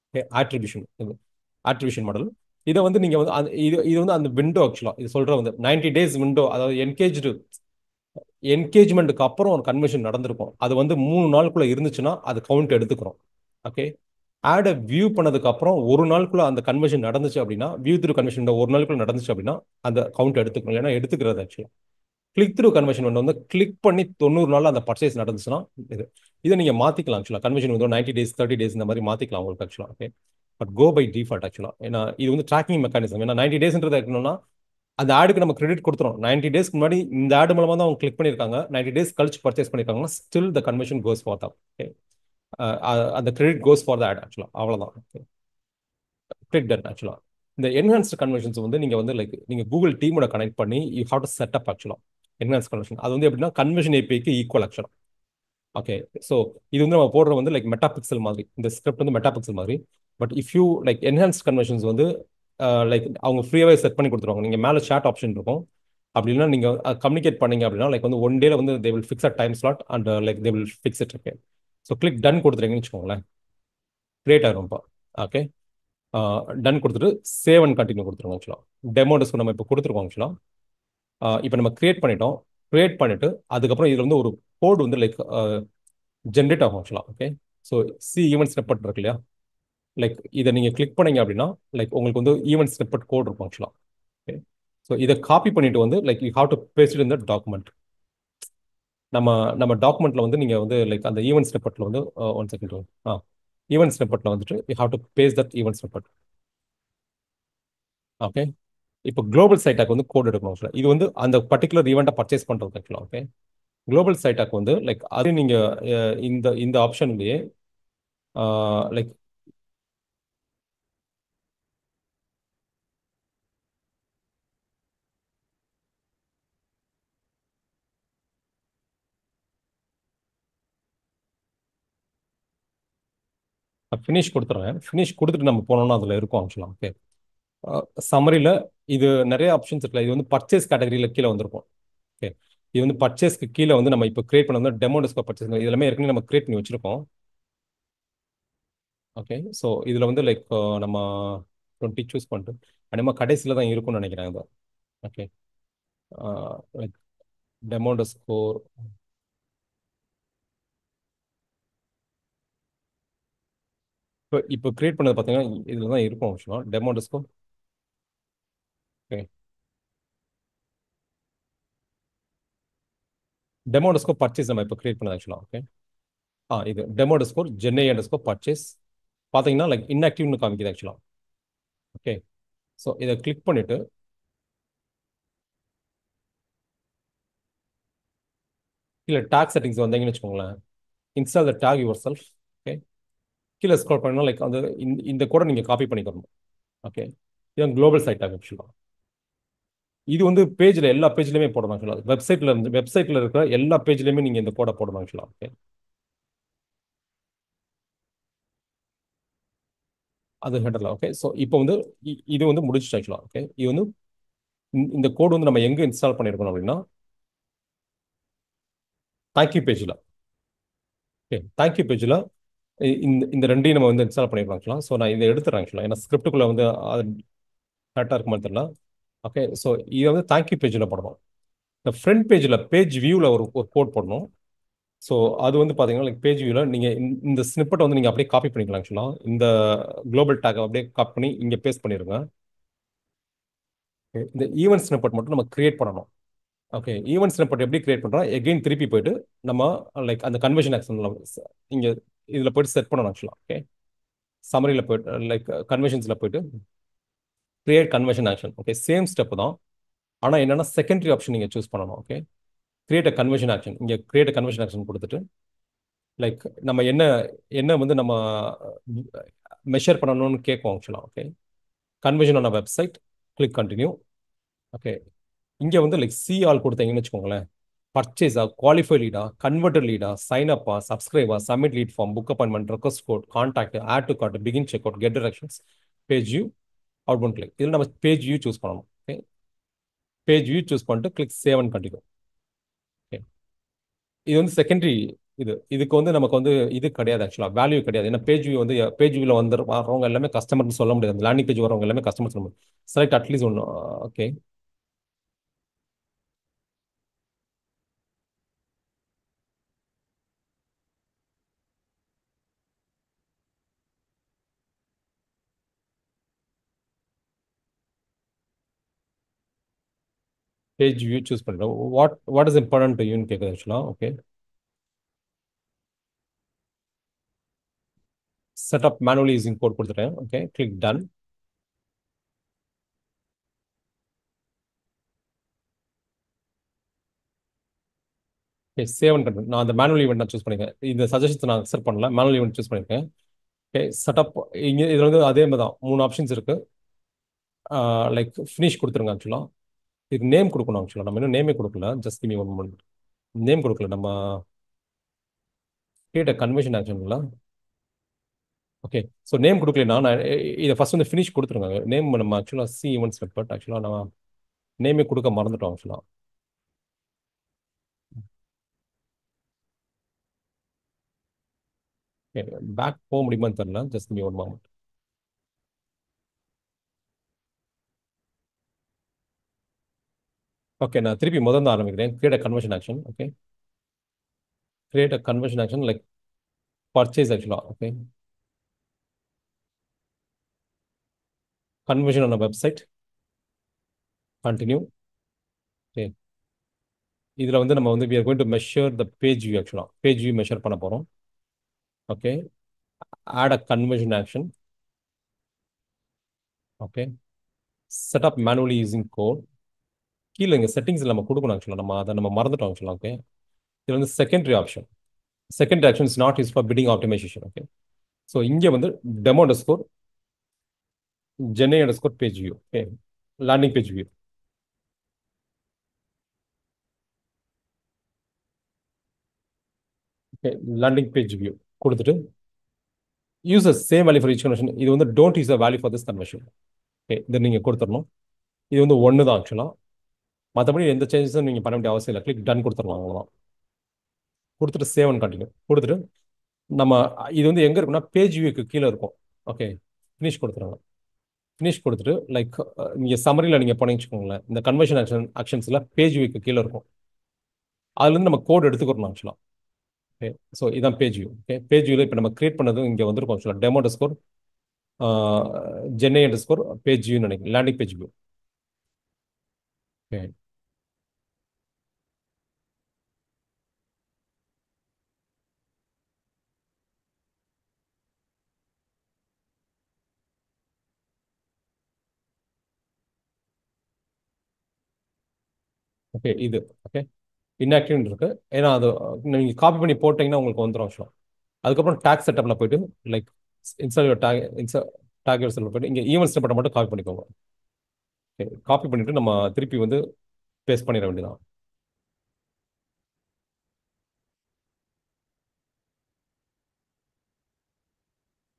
Okay, attribution attribution model. இதை வந்து நீங்கள் வந்து இது இது வந்து அந்த விண்டோ ஆக்சுவலாக இது சொல்கிற வந்து 90 days விண்டோ, அதாவது என்கேஜ்மெண்ட்டுக்கு அப்புறம் ஒரு கன்வென்ஷன் நடந்திருக்கும், அது வந்து 3 நாளுக்குள்ள இருந்துச்சுன்னா அது கவுண்ட் எடுத்துக்கிறோம். ஓகே, ஆடை வியூ பண்ணதுக்கு அப்புறம் 1 நாளுக்குள்ள அந்த கன்வென்ஷன் நடந்துச்சு அப்படின்னா, வியூ த்ரூ கன்வென்ஷன் 1 நாளுக்குள்ள நடந்துச்சு அப்படின்னா அந்த கவுண்ட் எடுத்துக்கணும், ஏன்னா எடுத்துக்கிறது ஆக்சுவலாக. கிளிக் த்ரூ கன்வென்ஷன் வந்து கிளிக் பண்ணி 90 நாள் அந்த பர்ச்சேஸ் நடந்துச்சுன்னா இது இதை நீங்கள் மாற்றிக்கலாம் ஆக்சுவலாக. கன்வென்ஷன் வந்து 90 days 30 days இந்த மாதிரி மாற்றிக்கலாம் உங்களுக்கு ஆக்சுவலாக. Okay, but go by default ஆக்சுவலாக. ஏன்னா இது வந்து ட்ராக்கிங் மெக்கானிசம். ஏன்னா 90 டேஸ்ன்றது இருக்கணும்னா அந்த ஆடுக்கு நம்ம கிரெடிட் கொடுத்துரும். 90 டேஸ்க்கு முன்னாடி இந்த ஆடு மூலமா தான் அவங்க கிளிக் பண்ணியிருக்காங்க, 90 டேஸ் கழிச்சு பர்ச்சேஸ் பண்ணியிருக்காங்கன்னா still the convention goes for them. Okay, அந்த credit goes for the ad ஆக்சுவலாக. அவ்வளோதான். கிளிக் டன் ஆக்சுவலாக. இந்த என்ஹான்ஸ்டு கன்வென்ஷன்ஸ் வந்து நீங்கள் வந்து லைக் நீங்கள் கூகுள் டீமோட கனெக்ட் பண்ணி you have to set up ஆக்சுவலாக. என்ஹான்ஸ் கன்வென்ஷன் அது வந்து எப்படின்னா கன்வென்ஷன் ஏபிஐக்கு ஈக்குவல் ஆக்சுவலாக. ஓகே, ஸோ இது வந்து நம்ம போடுற வந்து லைக் மெட்டா பிக்சல் மாதிரி, இந்த ஸ்கிரிப்ட் வந்து மெட்டா பிக்சல் மாதிரி. But if you like enhance conventions வந்து லைக் அவங்க ஃப்ரீயாகவே செட் பண்ணி கொடுத்துருவாங்க. நீங்கள் மேலே சேட் ஆப்ஷன் இருக்கும், அப்படின்னா நீங்கள் கம்யூனிகேட் பண்ணீங்க அப்படின்னா லைக் வந்து 1 டேல வந்து they will fix a time slot and like they will fix it. Okay, so click done கொடுத்துருங்கன்னு வச்சுக்கோங்களேன், கிரியேட் ஆகிரும்ப்பா. ஓகே, டன் கொடுத்துட்டு சேவ் அண்ட் கண்டினியூ கொடுத்துருவோம் ஆக்சுவலாக. டெமோ டெஸ்க் நம்ம இப்போ கொடுத்துருக்கோம் ஆக்சுவலாக. இப்போ நம்ம கிரியேட் பண்ணிட்டோம். கிரியேட் பண்ணிட்டு அதுக்கப்புறம் இதில் வந்து ஒரு கோட் வந்து லைக் ஜென்ரேட் ஆகும் ஆக்சுவலாக. Okay, so C event snippet இருக்கு இல்லையா, லைக் இதை நீங்கள் கிளிக் பண்ணீங்க அப்படின்னா லைக் உங்களுக்கு வந்து ஈவெண்ட் ஸ்னிப்பெட் கோட் இருக்கும் ஆக்சுவலாக. ஓகே, ஸோ இதை காப்பி பண்ணிட்டு வந்து like you have to based in the document. நம்ம நம்ம டாக்குமெண்ட்ல வந்து நீங்கள் வந்து லைக் அந்த ஈவெண்ட் ஸ்னிப்பெட்ல வந்து 1 செகண்ட். ஆ ஈவெண்ட் ஸ்னிப்பெட்ல வந்துட்டு you have to paste that event snippet. Okay, இப்போ குளோபல் சைட்டாக் வந்து கோட் எடுக்கணும் ஆக்சுவலாக. இது வந்து அந்த பர்டிகுலர் ஈவெண்ட்டை பர்ச்சேஸ் பண்ணுறது ஆக்சுவலாக. ஓகே, குளோபல் சைட்டாக் வந்து லைக் அது நீங்கள் இந்த இந்த ஆப்ஷன்லேயே லைக் ஃபினிஷ் கொடுத்துறேன். ஃபினிஷ் கொடுத்துட்டு நம்ம போனோம்னா அதில் இருக்கும் ஆக்சுவலாக. ஓகே, சம்மரியில் இது நிறைய ஆப்ஷன்ஸ் இருக்குல்ல, இது வந்து பர்ச்சேஸ் கேட்டகரியில் கீழே வந்திருக்கும். ஓகே, இது வந்து பர்ச்சேஸ்க்கு கீழே வந்து நம்ம இப்போ கிரியேட் பண்ண வந்து டெமோ டிஸ்கோ பர்ச்சேஸ் இது எல்லாமே ஏற்கனவே நம்ம கிரியேட் பண்ணி வச்சிருக்கோம். ஓகே, ஸோ இதில் வந்து லைக் நம்ம 20 சூஸ் பண்ணிட்டு நம்ம கடைசியில் தான் இருக்கும்னு நினைக்கிறேன் இது. ஓகே, லைக் டெமோ டிஸ்கோர் இப்போ கிரியேட் பண்ணது பார்த்தீங்கன்னா இதில் தான் இருக்கும் ஆக்சுவலாக demo disco. Okay, demo disco purchase நம்ம இப்போ கிரியேட் பண்ணது ஆக்சுவலாக. ஓகே, இது டெமோ டிஸ்கோர் ஜென்ஐ டிஸ்கோ பர்ச்சேஸ் பார்த்தீங்கன்னா லைக் இன்ஆக்டிவ்னு காமிக்குது ஆக்சுவலாக. ஓகே, ஸோ இதை கிளிக் பண்ணிட்டு கீழே டாக் செட்டிங்ஸ் வந்தீங்கன்னு வச்சுக்கோங்களேன், install the tag yourself. Okay, கீழே ஸ்க்ரோல் பண்ணணும் லைக் அந்த இந்த கூட நீங்கள் காப்பி பண்ணிக்கணும். ஓகே, இது குளோபல் சைட் டாக் ஆக்சுவலாக. இது வந்து பேஜில் எல்லா பேஜ்லையுமே போடணும் ஆக்சுவலாக. வெப்சைட்டில் இருக்கிற எல்லா பேஜ்லையுமே நீங்கள் இந்த கோடை போடணும் ஆக்சுவலாக. ஓகே, அது ஹெண்டரில். ஓகே, ஸோ இப்போ வந்து இது வந்து முடிச்சிச்சு ஆக்சுவலாக. ஓகே, இது வந்து இந்த கோடு வந்து நம்ம எங்கே இன்ஸ்டால் பண்ணியிருக்கணும் அப்படின்னா தேங்க்யூ பேஜில். ஓகே, தேங்க்யூ பேஜில் இந்த இந்த ரெண்டையும் நம்ம வந்து இன்ஸ்டால் பண்ணிடலாம் ஆக்சுவலாக. ஸோ நான் இதை எடுத்துறேன் ஆக்சுவலாக, ஏன்னா ஸ்கிரிப்டுக்குள்ளே வந்து அது கரெக்டாக இருக்குமா தெரியல. ஓகே, ஸோ இதை வந்து தேங்க்யூ பேஜில் போடணும். இந்த ஃப்ரண்ட் பேஜில் பேஜ் வியூவில் ஒரு ஒரு கோட் போடணும். ஸோ அது வந்து பார்த்தீங்கன்னா லைக் பேஜ் வியூவில் நீங்கள் இந்த ஸ்னிப்பெட்டை வந்து நீங்கள் அப்படியே காப்பி பண்ணிக்கலாம் ஆக்சுவலாக. இந்த குளோபல் டேக்கை அப்படியே காப்பி பண்ணி இங்கே பேஸ்ட் பண்ணிடுங்க. Okay, இந்த ஈவென்ட் ஸ்னிப்பெட் மட்டும் நம்ம கிரியேட் பண்ணணும். ஓகே, ஈவென்ட் ஸ்னிப்பெட் எப்படி கிரியேட் பண்ணுறோம், எகைன் திருப்பி போயிட்டு நம்ம லைக் அந்த கன்வர்ஷன் ஆக்ஷனில் இங்கே இதில் போயிட்டு செட் பண்ணணும் ஆக்சுவலாக. ஓகே, சமரியில் போயிட்டு லைக் கன்வர்ஷன்ஸில் போயிட்டு create conversion action. Okay, same step தான். ஆனால் என்னன்னா செகண்டரி ஆப்ஷன் நீங்கள் சூஸ் பண்ணணும். Okay, create a conversion action. இங்கே கிரியேட் அ கன்வர்ஷன் ஆக்ஷன் கொடுத்துட்டு லைக் நம்ம என்ன என்ன வந்து நம்ம மெஷர் பண்ணணும்னு கேட்கும் ஆக்சுவலாக. ஓகே, கன்வர்ஷன் ஆன வெப்சைட், கிளிக் கண்டினியூ. ஓகே, இங்கே வந்து லைக் சி ஆல் கொடுத்தீங்கன்னு வச்சுக்கோங்களேன். பர்ச்சேஸா, குவாலிஃபை லீடா, கன்வெர்டர் லீடா, சைன் அப்பா, சப்ஸ்கிரைபா, submit lead form, book appointment, request quote, contact, add to cart, begin check out, get directions, page view, out click. இதில் நம்ம பேஜ் வியூ சூஸ் பண்ணணும். ஓகே, பேஜ் வியூ சூஸ் பண்ணிட்டு click save and continue. Okay, இது வந்து secondary. இதுக்கு வந்து நமக்கு வந்து இது கிடையாது ஆக்சுவலாக, வேல்யூ கிடையாது. ஏன்னா பேஜ் வியூ வந்து பேஜ் வியூவில் வந்து வரவங்க எல்லாமே கஸ்டமர்னு சொல்ல முடியாது. லேண்டிங் பேஜ் வரவங்க எல்லாமே கஸ்டமர் சொல்ல முடியும். செலக்ட் அட்லீஸ்ட் ஒன்று. ஓகே, பேஜ் வியூ சூஸ் பண்ணிட்டோம். வாட் இஸ் இம்பார்ட்டன்ட் டு யூன்னு கேட்குது ஆக்சுவலாக. Okay, setup manually using code கொடுத்துட்டேன். Okay, click done. Okay, save and continue. நான் அந்த மேனுவல் ஈவெண்ட் நான் சூஸ் பண்ணிருக்கேன். இந்த சஜஷன்ஸ் நான் அக்செப்ட் பண்ணல, மேனுவல் ஈவெண்ட் சூஸ் பண்ணியிருக்கேன். Okay, setup. இங்கே இதில் வந்து அதே மாதிரி தான் 3 ஆப்ஷன்ஸ் இருக்கு. லைக் ஃபினிஷ் கொடுத்துருங்க ஆக்சுவலாக. இதுக்கு நேம் கொடுக்கணும் ஆக்சுவலாக. நம்ம இன்னும் நேமே கொடுக்கல. Just give me one minute. Name கொடுக்கல நம்ம. கிரியேட் கன்வர்ஷன் ஆக்ஷன்ல. ஓகே, ஸோ நேம் கொடுக்கலனா நான் இதை ஃபர்ஸ்ட் வந்து ஃபினிஷ் கொடுத்துருங்க. நேம் நம்ம ஆக்சுவலாக சி ஈவெண்ட்ஸ் பட் ஆக்சுவலாக நான் நேமே கொடுக்க மறந்துட்டோம் ஆக்சுவலாக. ஓகே, பேக் போக முடியுமான்னு தெரியல. Just me one moment. Okay, நான் திருப்பி முதல்ல ஆரம்பிக்கிறேன். Create conversion action. Okay, create conversion action like purchase ஆக்சுவலாக. ஓகே, கன்வர்ஷன் ஆன வெப்சைட், கண்டினியூ. ஓகே, இதில் வந்து நம்ம வந்து we are going to measure the page view ஆக்சுவலாக. பேஜ் வியூ மெஷர் பண்ண போகிறோம். Okay, add a conversion action. Okay, setup manually using code. கீழே இங்கே செட்டிங்ஸ் நம்ம கொடுக்கணும் ஆக்சுவலாக. நம்ம அதை நம்ம மறந்துட்டோம் ஆக்சுவலாக. ஓகே, இது வந்து secondary option. Secondary option is not use for bidding optimization. Okay, so இங்கே வந்து demo underscore gen AI underscore page view. Okay, landing page view. Okay, landing page view கொடுத்துட்டு use same value for each conversion. இது வந்து don't use a value for this conversion. Okay, இதை நீங்கள் கொடுத்துடணும். இது வந்து ஒன்று தான் ஆக்சுவலாக. மற்றபடி எந்த சேஞ்சஸும் நீங்கள் பண்ண வேண்டிய அவசியம் இல்லை. கிளிக் டன் கொடுத்துடலாம், அவ்வளோதான். கொடுத்துட்டு சேவ் அண்ட் கண்டினியூ கொடுத்துட்டு நம்ம இது வந்து எங்கே இருக்குன்னா பேஜ் வியூக்கு கீழே இருக்கும். ஓகே, ஃபினிஷ் கொடுத்துருங்க. ஃபினிஷ் கொடுத்துட்டு லைக் நீங்கள் சம்மரியில் நீங்கள் போனீங்கன்னு வச்சுக்கோங்களேன், இந்த கன்வர்ஷன் ஆக்ஷன்ஸில் பேஜ் வியூக்கு கீழே இருக்கும். அதுலேருந்து நம்ம கோட் எடுத்துக்கிறோம் ஆக்சுவலாக. ஓகே, ஸோ இதான் பேஜ் வியூ. ஓகே, பேஜ் வியூவில் இப்போ நம்ம கிரியேட் பண்ணது இங்கே வந்திருக்கும் ஆக்சுவலாக. டெமோ ஸ்கோர் ஜென்னை ஸ்கோர் பேஜ் வியூன்னு நினைக்கிறேன், landing page view. Okay, okay, இது ஓகே இன்ஆக்டிவ் இருக்கு. ஏன்னா அது நீங்கள் காப்பி பண்ணி போட்டிங்கன்னா உங்களுக்கு வந்துடும் ஆக்சுவலாக. அதுக்கப்புறம் டேக் செட்டப்பில் போயிட்டு like install take take settle போயிட்டு இங்கே ஈவென்ட் செட்டப்பை மட்டும் காப்பி பண்ணிக்கோங்க. ஓகே, காப்பி பண்ணிவிட்டு நம்ம திருப்பி வந்து பேஸ்ட் பண்ணிட வேண்டியதான்.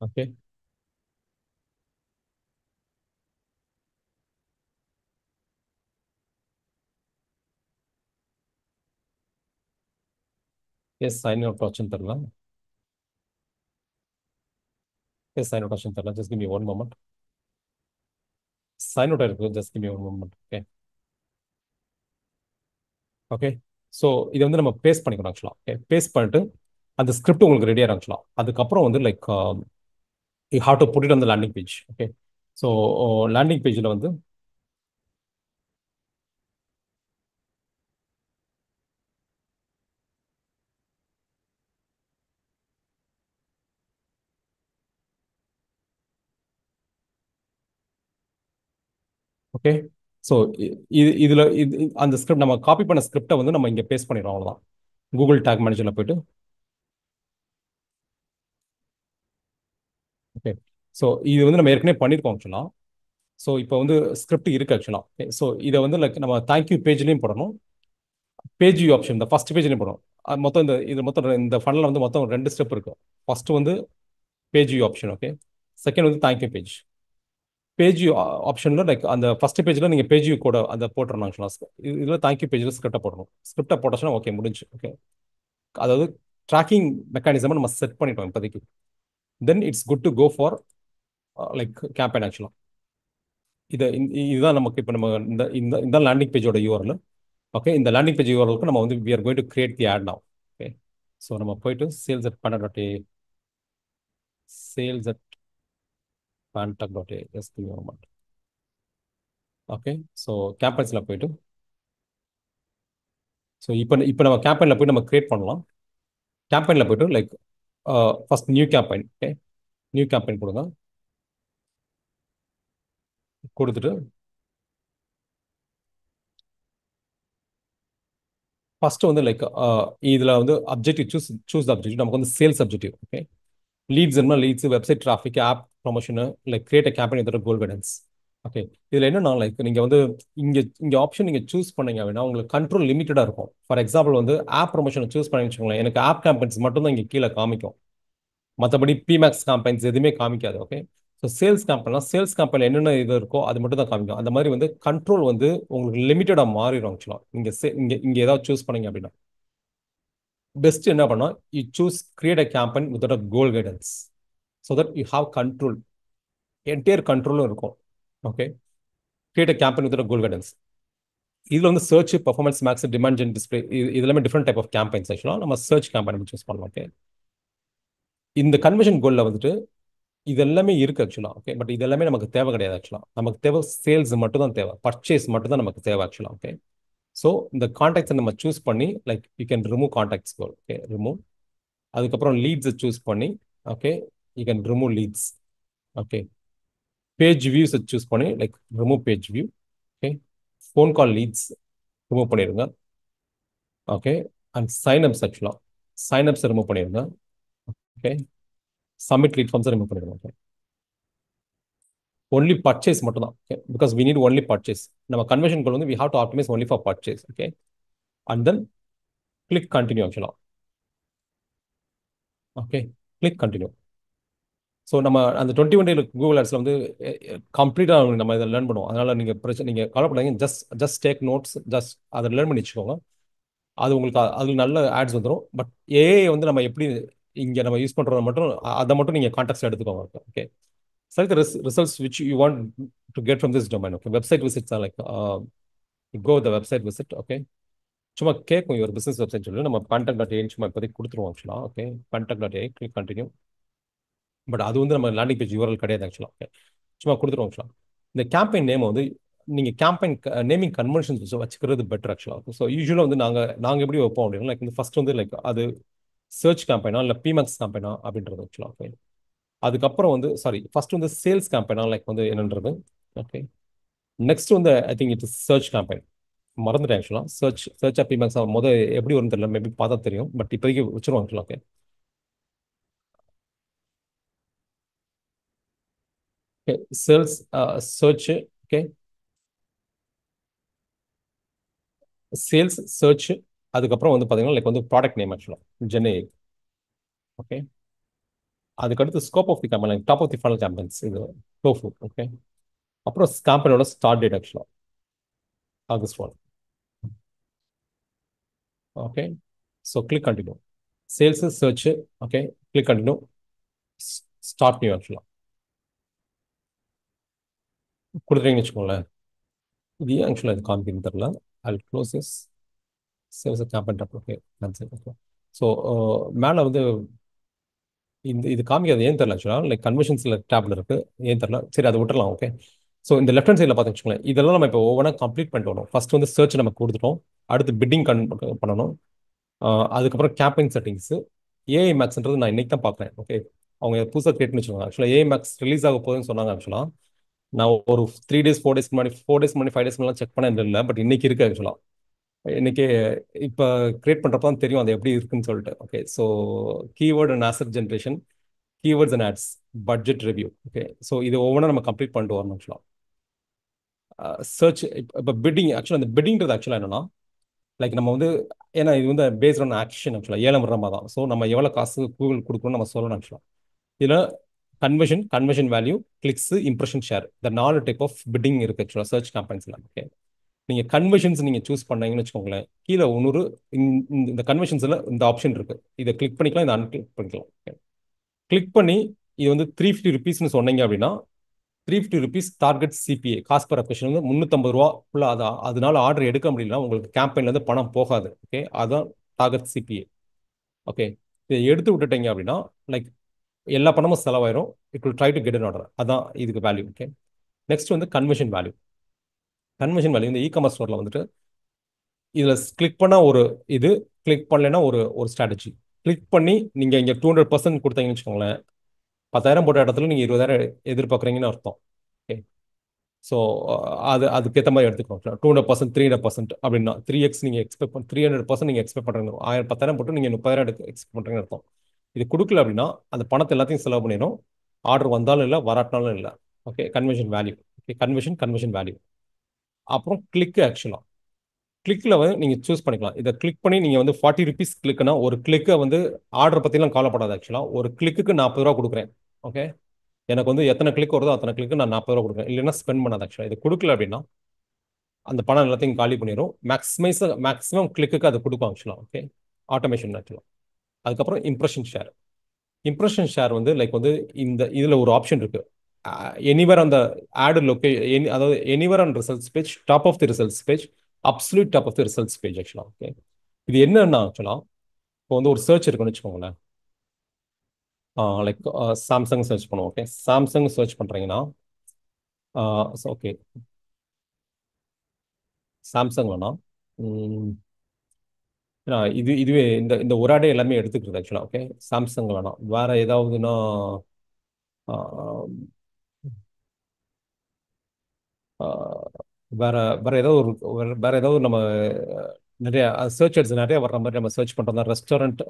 Okay, yes sign out option தரலாம். Yes, sign out option. Just give me one moment. Sign out இருக்கு. Just give me one moment. Okay. Okay. So இதை வந்து நம்ம பேஸ்ட் பண்ணிக்கணும் ஆக்சுவலாக. ஓகே, பேஸ்ட் பண்ணிட்டு அந்த ஸ்கிரிப்ட் உங்களுக்கு ரெடியாக ஆக்சுவலாக. அதுக்கப்புறம் வந்து like you have to put it on the landing page. Okay. So landing பேஜில் வந்து ஓகே. ஸோ இதில் அந்த ஸ்கிரிப்ட் நம்ம காப்பி பண்ண ஸ்கிரிப்டை வந்து நம்ம இங்கே பேஸ்ட் பண்ணிடுறோம், அவ்வளோதான். கூகுள் டேக் மேனேஜரில் போயிட்டு ஓகே. ஸோ இது வந்து நம்ம ஏற்கனவே பண்ணியிருக்கோம் ஆக்சுவலாக. ஸோ இப்போ வந்து ஸ்கிரிப்ட் இருக்கு ஆக்சுவலாக. ஓகே. ஸோ இதை வந்து லைக் நம்ம தேங்க்யூ பேஜ்லையும் போடணும், பேஜ் வியூ ஆப்ஷன் இந்த ஃபர்ஸ்ட் பேஜ்லையும் போடணும். மொத்தம் இது மொத்தம் இந்த ஃபண்டில் வந்து மொத்தம் 2 ஸ்டெப் இருக்கு. ஃபர்ஸ்ட் வந்து page view option. Okay. Second வந்து தேங்க்யூ பேஜ். பேஜ் ஆப்ஷனில் லைக் அந்த ஃபர்ஸ்ட் பேஜில் நீங்கள் பேஜ் கூட அந்த போட்டுறணும் ஆக்சுவலாக. இதில் தேங்க்யூ பேஜில் ஸ்கிரிப்டை போடணும். ஸ்கிரிப்டை போட்டாச்சுன்னா ஓகே, முடிஞ்சு. ஓகே. அதாவது ட்ராக்கிங் மெக்கானிசமை நம்ம செட் பண்ணிட்டோம் இப்போதைக்கு. Then it's good to go for like campaign ஆக்சுவலாக. இதுதான் நமக்கு இப்போ நம்ம இந்த இந்த இந்த லேண்டிங் பேஜோட யூஆர்எல். ஓகே. இந்த லேண்டிங் பேஜ் யூஆர்எலுக்கு நம்ம வந்து we are going to create the ad now. Okay. So நம்ம போயிட்டு sales at panda.a S. Okay. So கேம்பெயின்ஸில் போயிட்டு ஸோ இப்போ நம்ம கேம்பெயினில் போய் நம்ம கிரியேட் பண்ணலாம். கேம்பெயினில் போய்ட்டு like first new campaign. Okay. New campaign கொடுங்க. கொடுத்துட்டு ஃபர்ஸ்ட் வந்து லைக் இதில் வந்து அப்ஜெக்டிவ் சூஸ் த அப்ஜெக்டிவ். நமக்கு வந்து சேல்ஸ் அப்ஜெக்டிவ். ஓகே. லீட்ஸ் என்ன leads, website traffic, app promotion, like create campaign இதோட கோல் கைடன்ஸ். ஓகே. இதில் என்னன்னா லைக் நீங்கள் வந்து இங்கே ஆப்ஷன் நீங்கள் சூஸ் பண்ணீங்க அப்படின்னா உங்களுக்கு கண்ட்ரோல் லிமிட்டடாக இருக்கும். ஃபார் எக்ஸாம்பிள் வந்து ஆப் ப்ரொமோஷனை சூஸ் பண்ணி வச்சுக்கோங்களேன், எனக்கு ஆப் கேம்பெயின்ஸ் மட்டும் தான் இங்கே கீழே காமிக்கும். மற்றபடி பிமேக்ஸ் கேம்பெயின்ஸ் எதுவுமே காமிக்காது. ஓகே. ஸோ சேல்ஸ் கேம்பெயின் என்னென்ன இது இருக்கோ அது மட்டும் தான் காமிக்கும். அந்த மாதிரி வந்து கண்ட்ரோல் வந்து உங்களுக்கு லிமிட்டடாக மாறிடும் ஆக்சுவலாக. நீங்கள் இங்கே ஏதாவது சூஸ் பண்ணீங்க அப்படின்னா பெஸ்ட் என்ன பண்ணால் you choose create a campaign with a goal guidance so that you have control, entire கண்ட்ரோலும் இருக்கும். Okay. Create a campaign with goal guidance. இதில் வந்து search, performance, max, demand gen display, இது எல்லாமே டிஃப்ரெண்ட் டைப் ஆஃப் கேம்பெயின்ஸ் ஆக்சுவலாக. நம்ம search campaign choose பண்ணலாம். Okay. இந்த கன்வர்ஷன் கோலில் வந்துட்டு இது எல்லாமே இருக்கு ஆக்சுவலாக. ஓகே. பட் இது எல்லாமே நமக்கு தேவை கிடையாது ஆக்சுவலாக. நமக்கு தேவை சேல்ஸ் மட்டும் தான் தேவை, பர்ச்சேஸ் மட்டும் தான் நமக்கு தேவை ஆக்சுவலாக. ஓகே. ஸோ இந்த கான்டாக்ட்ஸை நம்ம சூஸ் பண்ணி like you can remove contacts goal. Okay, remove. அதுக்கப்புறம் லீட்ஸை சூஸ் பண்ணி okay you can remove leads. Okay. Page வியூஸை சூஸ் பண்ணி like remove page view. Okay. Phone call leads remove பண்ணிடுங்க. ஓகே. அண்ட் சைன்அப்ஸ் ஆக்சுவலாக சைன்அப்ஸை remove பண்ணிடுங்க. Okay. Submit lead ஃபார்ம்ஸை remove பண்ணிடுங்க. ஓகே. ஒன்லி பர்ச்சேஸ் மட்டும் தான். Okay. Because we need only purchase. நம்ம கன்வர்ஷன் கோல் வந்து we have to optimize only for purchase. Okay. And then click continue ஆக்சுவலாக. Okay. Click continue. So நம்ம அந்த 21 டே Google ஆட்ஸில் வந்து கம்ப்ளீட்டாக நம்ம இதை லேர்ன் பண்ணுவோம். அதனால் நீங்கள் பிரச்சனை நீங்கள் கவலைப்படாதீங்க. ஜஸ்ட் டேக் நோட்ஸ், ஜஸ்ட் அதை லேர்ன் பண்ணி வச்சுக்கோங்க. அது உங்களுக்கு அதில் நல்ல ஆட்ஸ் வந்துடும். பட் ஏஐ வந்து நம்ம எப்படி இங்கே நம்ம யூஸ் பண்ணுறத மட்டும் அதை மட்டும் நீங்கள் கான்டாக்ட்ஸ் எடுத்துக்கோங்க. Okay. Select results which you want to get from this domain. Okay. Website visits or like go the website visit. Okay. சும்மா கேட்கும் ஒரு பிசினஸ் வெப்சைட் சொல்லி நம்ம panta.ai சும்மா இப்போதைக்கு கொடுத்துருவோம் ஆக்சுவலாக. Okay. panta.ai click continue. But அது வந்து நம்ம லேண்டிங் பேஜ் யூஆர்எல் கிடையாது ஆக்சுவலாக. ஓகே. சும்மா கொடுத்துருவோம் ஆக்சுவலாக. இந்த கேம்பெயின் நேம் வந்து நீங்கள் கேம்பெயின் நேமிங் கன்வென்ஷன்ஸ் வச்சுக்கிறது பெட்டர் ஆக்சுவலாக. ஸோ யூஸ்வலாக வந்து நாங்கள் எப்படி வைப்போம் அப்படின்னா லைக் இந்த ஃபர்ஸ்ட் வந்து லைக் அது சர்ச் கேம்பெயினா இல்லை பிமேக்ஸ் கேம்பெயினா அப்படின்றது ஆக்சுவலாக. ஓகே. அதுக்கப்புறம் வந்து சாரி ஃபர்ஸ்ட் வந்து சேல்ஸ் கேம்பெயினா லைக் வந்து என்னன்றது. ஓகே. நெக்ஸ்ட் வந்து I think it's search campaign. மறந்துட்டேன் ஆக்சுவலாக. சர்ச் பிமேக்ஸ் எப்படி வரும் தெரியல, மேபி பார்த்தா தெரியும். பட் இப்போதைக்கு வச்சிருவோம் ஆக்சுவலாக. Okay. Okay. Sales search. Okay. Sales search. அதுக்கப்புறம் வந்து பார்த்தீங்கன்னா லைக் வந்து product name actually gen AI. Okay. அதுக்கடுத்து scope of the campaign top of the funnel campaigns இது டோஃபு. ஓகே. அப்புறம் கேம்பெயினோட start date actually August 1. Okay. So click continue. Sales search. Okay. Click continue. Start new actually கொடுத்துட்டீங்கன்னு வச்சுக்கோங்களேன். இது ஏன் actually இது காமிக்குன்னு தெரில. I close this. Saves campaign dot okay. Okay. So மேலே வந்து இது காமிக்காது ஏன் தெரியல ஆக்சுவலாக. லைக் கன்வென்ஷன்ஸில் டேப்ல இருக்கு. ஏன் தெரியல. சரி அதை விட்டுறலாம். ஓகே. ஸோ இந்த லெஃப்ட் ஹேண்ட் சைடில் பார்த்து வச்சுக்கோங்களேன். இதெல்லாம் நம்ம இப்போ ஒவ்வொன்றா கம்ப்ளீட் பண்ணிட்டு வரணும். ஃபர்ஸ்ட் வந்து சர்ச் நம்ம கொடுத்துட்டோம். அடுத்து பிட்டிங் பண்ணணும். அதுக்கப்புறம் கேம்பெயின் செட்டிங்ஸ். ஏஐ மேக்ஸ்ன்றது நான் இன்னைக்கு தான் பார்க்குறேன். ஓகே. அவங்க புதுசாக கிரியேட் பண்ணி வச்சுக்கோங்க. ஆக்சுவலாக ஏஐ மேக்ஸ் ரிலீஸ் ஆக போகுதுன்னு சொன்னாங்க ஆக்சுவலாக. நான் ஒரு 3 days 4 days முன்னாடி 4 days முன்னாடி 5 days முன்னாடி செக் பண்ண இல்லை. பட் இன்னைக்கு இருக்கு ஆக்சுவலாக. இன்னைக்கு இப்போ கிரியேட் பண்ணுறப்ப தான் தெரியும் அது எப்படி இருக்குன்னு சொல்லிட்டு. Okay. So keyword and asset generation, keywords and ads, budget review. Okay. So இது ஒவ்வொன்றா நம்ம கம்ப்ளீட் பண்ணிட்டு வரணும் ஆக்சுவலாக. சர்ச் இப்போ பிட்டிங் ஆக்சுவலாக அந்த பிட்டிங்கிறது ஆக்சுவலாக என்னன்னா லைக் நம்ம வந்து ஏன்னா இது வந்து பேஸ்ட் ஆன் ஆக்ஷன் ஆக்சுவலாக ஏலம் விடுற மாதிரி தான். ஸோ நம்ம எவ்வளோ காசு கூகுள் கொடுக்கணும்னு நம்ம சொல்லணும் ஆக்சுவலாக. இதில் conversion value, clicks, impression share, இந்த 4 டைப் ஆஃப் பிட்டிங் இருக்கு ஆக்சுவலாக சர்ச் கேம்பெயின்ஸில். ஓகே. நீங்கள் கன்வர்ஷன்ஸ் நீங்கள் சூஸ் பண்ணீங்கன்னு வச்சுக்கோங்களேன். கீழே இன்னொரு இந்த கன்வர்ஷன்ஸில் இந்த ஆப்ஷன் இருக்கு. இதை கிளிக் பண்ணிக்கலாம், இதை அன்கிளிக் பண்ணிக்கலாம். ஓகே. கிளிக் பண்ணி இது வந்து 350 rupees சொன்னீங்க அப்படின்னா 350 rupees target CPA cost per acquisition வந்து 350 ரூபா ஃபுல்லாக. அதனால ஆர்டர் எடுக்க முடியலன்னா உங்களுக்கு கேம்பெயின்லேருந்து பணம் போகாது. ஓகே. அதுதான் டார்கெட் சிபிஏ. ஓகே. இதை எடுத்து விட்டுட்டீங்க அப்படின்னா லைக் எல்லா பணமும் செலவாயிரும். It will try to get an order. அதான் இதுக்கு வேல்யூ. ஓகே. நெக்ஸ்ட் வந்து கன்வர்ஷன் வேல்யூ. கன்வர்ஷன் வேல்யூ இந்த இ-காமர்ஸ் ஸ்டோரில் வந்துட்டு இதில் கிளிக் பண்ணால் ஒரு இது, கிளிக் பண்ணலைன்னா ஒரு ஒரு ஸ்ட்ராட்டஜி. கிளிக் பண்ணி நீங்கள் இங்கே 200% கொடுத்தீங்கன்னு வச்சுக்கோங்களேன். 10,000 போட்ட இடத்துல நீங்கள் 20,000 எதிர்பார்க்குறீங்கன்னு அர்த்தம். ஓகே. ஸோ அதுக்கேற்ற மாதிரி எடுத்துக்கணும். 200%, 300% அப்படின்னா 3x நீங்கள் எக்ஸ்பெக்ட் 300% நீங்கள் எக்ஸ்பெக்ட் பண்ணுறீங்க. 10,000 போட்டு நீங்கள் 30,000 எக்ஸ்பெக்ட் பண்ணுறீங்கன்னு அர்த்தம். இது கொடுக்கல அப்படின்னா அந்த பணத்தை எல்லாத்தையும் செலவு பண்ணிடும். ஆர்டர் வந்தாலும் இல்லை, வராட்டினாலும் இல்லை. Okay. Conversion value. Okay. Conversion value. அப்புறம் கிளிக் ஆக்சுவலாக கிளிக்கில் வந்து நீங்கள் சூஸ் பண்ணிக்கலாம். இதை கிளிக் பண்ணி நீங்கள் வந்து 40 rupees கிளிக்னா ஒரு கிளிக்கை வந்து ஆர்டர் பற்றிலாம் கவலைப்படாது ஆக்சுவலாக. ஒரு கிளிக்கு 40 ரூபா கொடுக்குறேன். ஓகே. எனக்கு வந்து எத்தனை கிளிக் வருதோ அத்தனை கிளிக்கு நான் 40 ரூபா கொடுக்குறேன். இல்லைன்னா ஸ்பெண்ட் பண்ணாது ஆக்சுவலாக. இது கொடுக்கல அப்படின்னா அந்த பணம் எல்லாத்தையும் காலி பண்ணிடும். மேக்ஸிமம் கிளிக்கு அது கொடுக்கும் ஆக்சுவலாக. ஓகே. ஆட்டோமேஷன் ஆக்சுவலாக. அதுக்கப்புறம் இம்ப்ரெஷன் ஷேர் வந்து லைக் வந்து இந்த இதில் ஒரு ஆப்ஷன் இருக்கு. எனிவேர் அந்த ஆடு அதாவது anywhere on results page, top of the results page, absolute top of the results page ஆக்சுவலாக. ஓகே. இது என்னன்னா ஆக்சுவலாக இப்போ வந்து ஒரு சர்ச் இருக்குன்னு வச்சுக்கோங்களேன். லைக் சாம்சங் சர்ச் பண்ணுவோம். ஓகே. சாம்சங் சர்ச் பண்ணுறீங்கன்னா ஓகே சாம்சங் வேணாம். இதுவே இந்த இந்த ஒரு ஆடே எல்லாமே எடுத்துக்கிறது ஆக்சுவலாக. ஓகே. சாம்சங் வேணாம். வேற ஏதாவதுன்னா வேற வேற ஏதாவது வேற ஏதாவது நம்ம நிறைய சர்ச் எடுத்து நிறைய வர்ற மாதிரி நம்ம சர்ச் பண்ணுறோம். ரெஸ்டாரண்ட்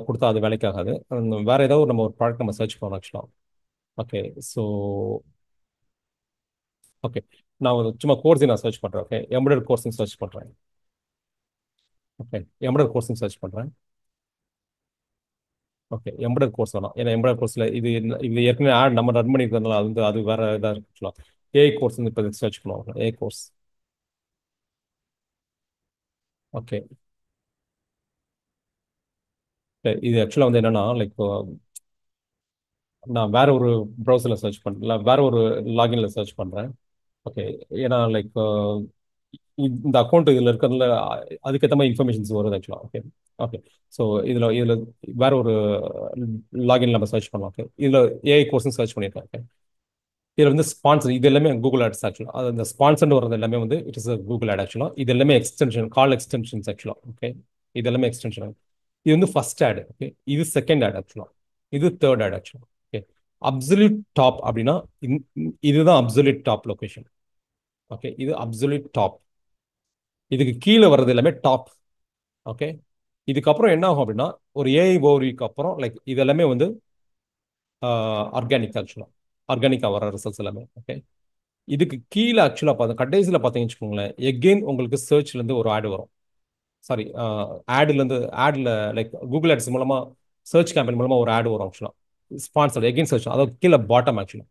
கொடுத்தா அது வேலைக்காகாது. வேற ஏதாவது நம்ம ஒரு ப்ராடக்ட் நம்ம சர்ச் பண்ணோம் ஆக்சுவலாக. ஓகே. So okay. நான் சும்மா கோர்ஸையும் நான் சர்ச் பண்ணுறேன். ஓகே. எம்ப்ராய்டரி கோர்ஸையும் சர்ச் பண்ணுறேன். ஓகே. எம்ப்ராய்டரி கோர்ஸையும் சர்ச் பண்ணுறேன். ஓகே. எம்ப்ராய்டரி கோர்ஸ் வேணாம். ஏன்னா எம்ப்ராய்டரி கோர்ஸில் இது ஏற்கனவே ஆட் நம்ம ரன் பண்ணியிருக்கிறதுனால அது வந்து அது வேற இதாக இருக்கு ஆக்சுவலாக. ஏஐ கோர்ஸ் வந்து இப்போ சர்ச் பண்ணுவோம். AI course. ஓகே. இது ஆக்சுவலாக வந்து என்னன்னா லைக் நான் வேற ஒரு ப்ரௌசரில் சர்ச் பண்ணல, வேற ஒரு லாகின்ல சர்ச் பண்ணுறேன். ஓகே. ஏன்னா லைக் இந்த அக்கௌண்ட் இதில் இருக்கிறதுல அதுக்கேற்ற மாதிரி இன்ஃபர்மேஷன்ஸ் வருது ஆக்சுவலாக. ஓகே. ஓகே. ஸோ இதில் வேற ஒரு லாகின் நம்ம சர்ச் பண்ணலாம். ஓகே. இதில் ஏஐ கோர்ஸும் சர்ச் பண்ணியிருக்கேன். ஓகே. இதில் வந்து ஸ்பான்சர் இது எல்லாமே கூகுள் ஆட்ஸ் ஆக்சுவலாக. அது இந்த ஸ்பான்சர்னு வரது எல்லாமே வந்து இட் இஸ் கூகுள் ஆட் ஆக்சுவலாக. இது எல்லாமே எக்ஸ்டென்ஷன், கால் எக்ஸ்டென்ஷன்ஸ் ஆக்சுவலாக. ஓகே. இது எல்லாமே எக்ஸ்டென்ஷன். இது வந்து ஃபர்ஸ்ட் ஆட். ஓகே. இது செகண்ட் ஆட் ஆக்சுவலாக. இது தேர்ட் ஆட் ஆக்சுவலாக. ஓகே. அப்சல்யூட் டாப் அப்படின்னா இதுதான் அப்சல்யூட் டாப் லொகேஷன். ஓகே. இது அப்சல்யூட் டாப். இதுக்கு கீழே வர்றது எல்லாமே டாப். ஓகே. இதுக்கப்புறம் என்ன ஆகும் அப்படின்னா ஒரு ஏஐ ஓவரிக்கு அப்புறம் லைக் இது எல்லாமே வந்து ஆர்கானிக் ஆக்சுவலாக. ஆர்கானிக்காக வர ரிசல்ட்ஸ் எல்லாமே. ஓகே. இதுக்கு கீழே ஆக்சுவலாக கடைசியில் பார்த்தீங்கன்னு வச்சுக்கோங்களேன், எகெயின் உங்களுக்கு சர்ச்லேருந்து ஒரு ஆடு வரும். சாரி, ஆடில் லைக் கூகுள் ஆட்ஸ் மூலமாக சர்ச் கேம்பெயின் மூலமாக ஒரு ஆடு வரும் ஆக்சுவலாக. ஸ்பான்சர் எகெயின் சர்ச், அதாவது கீழே பாட்டம் ஆக்சுவலாக.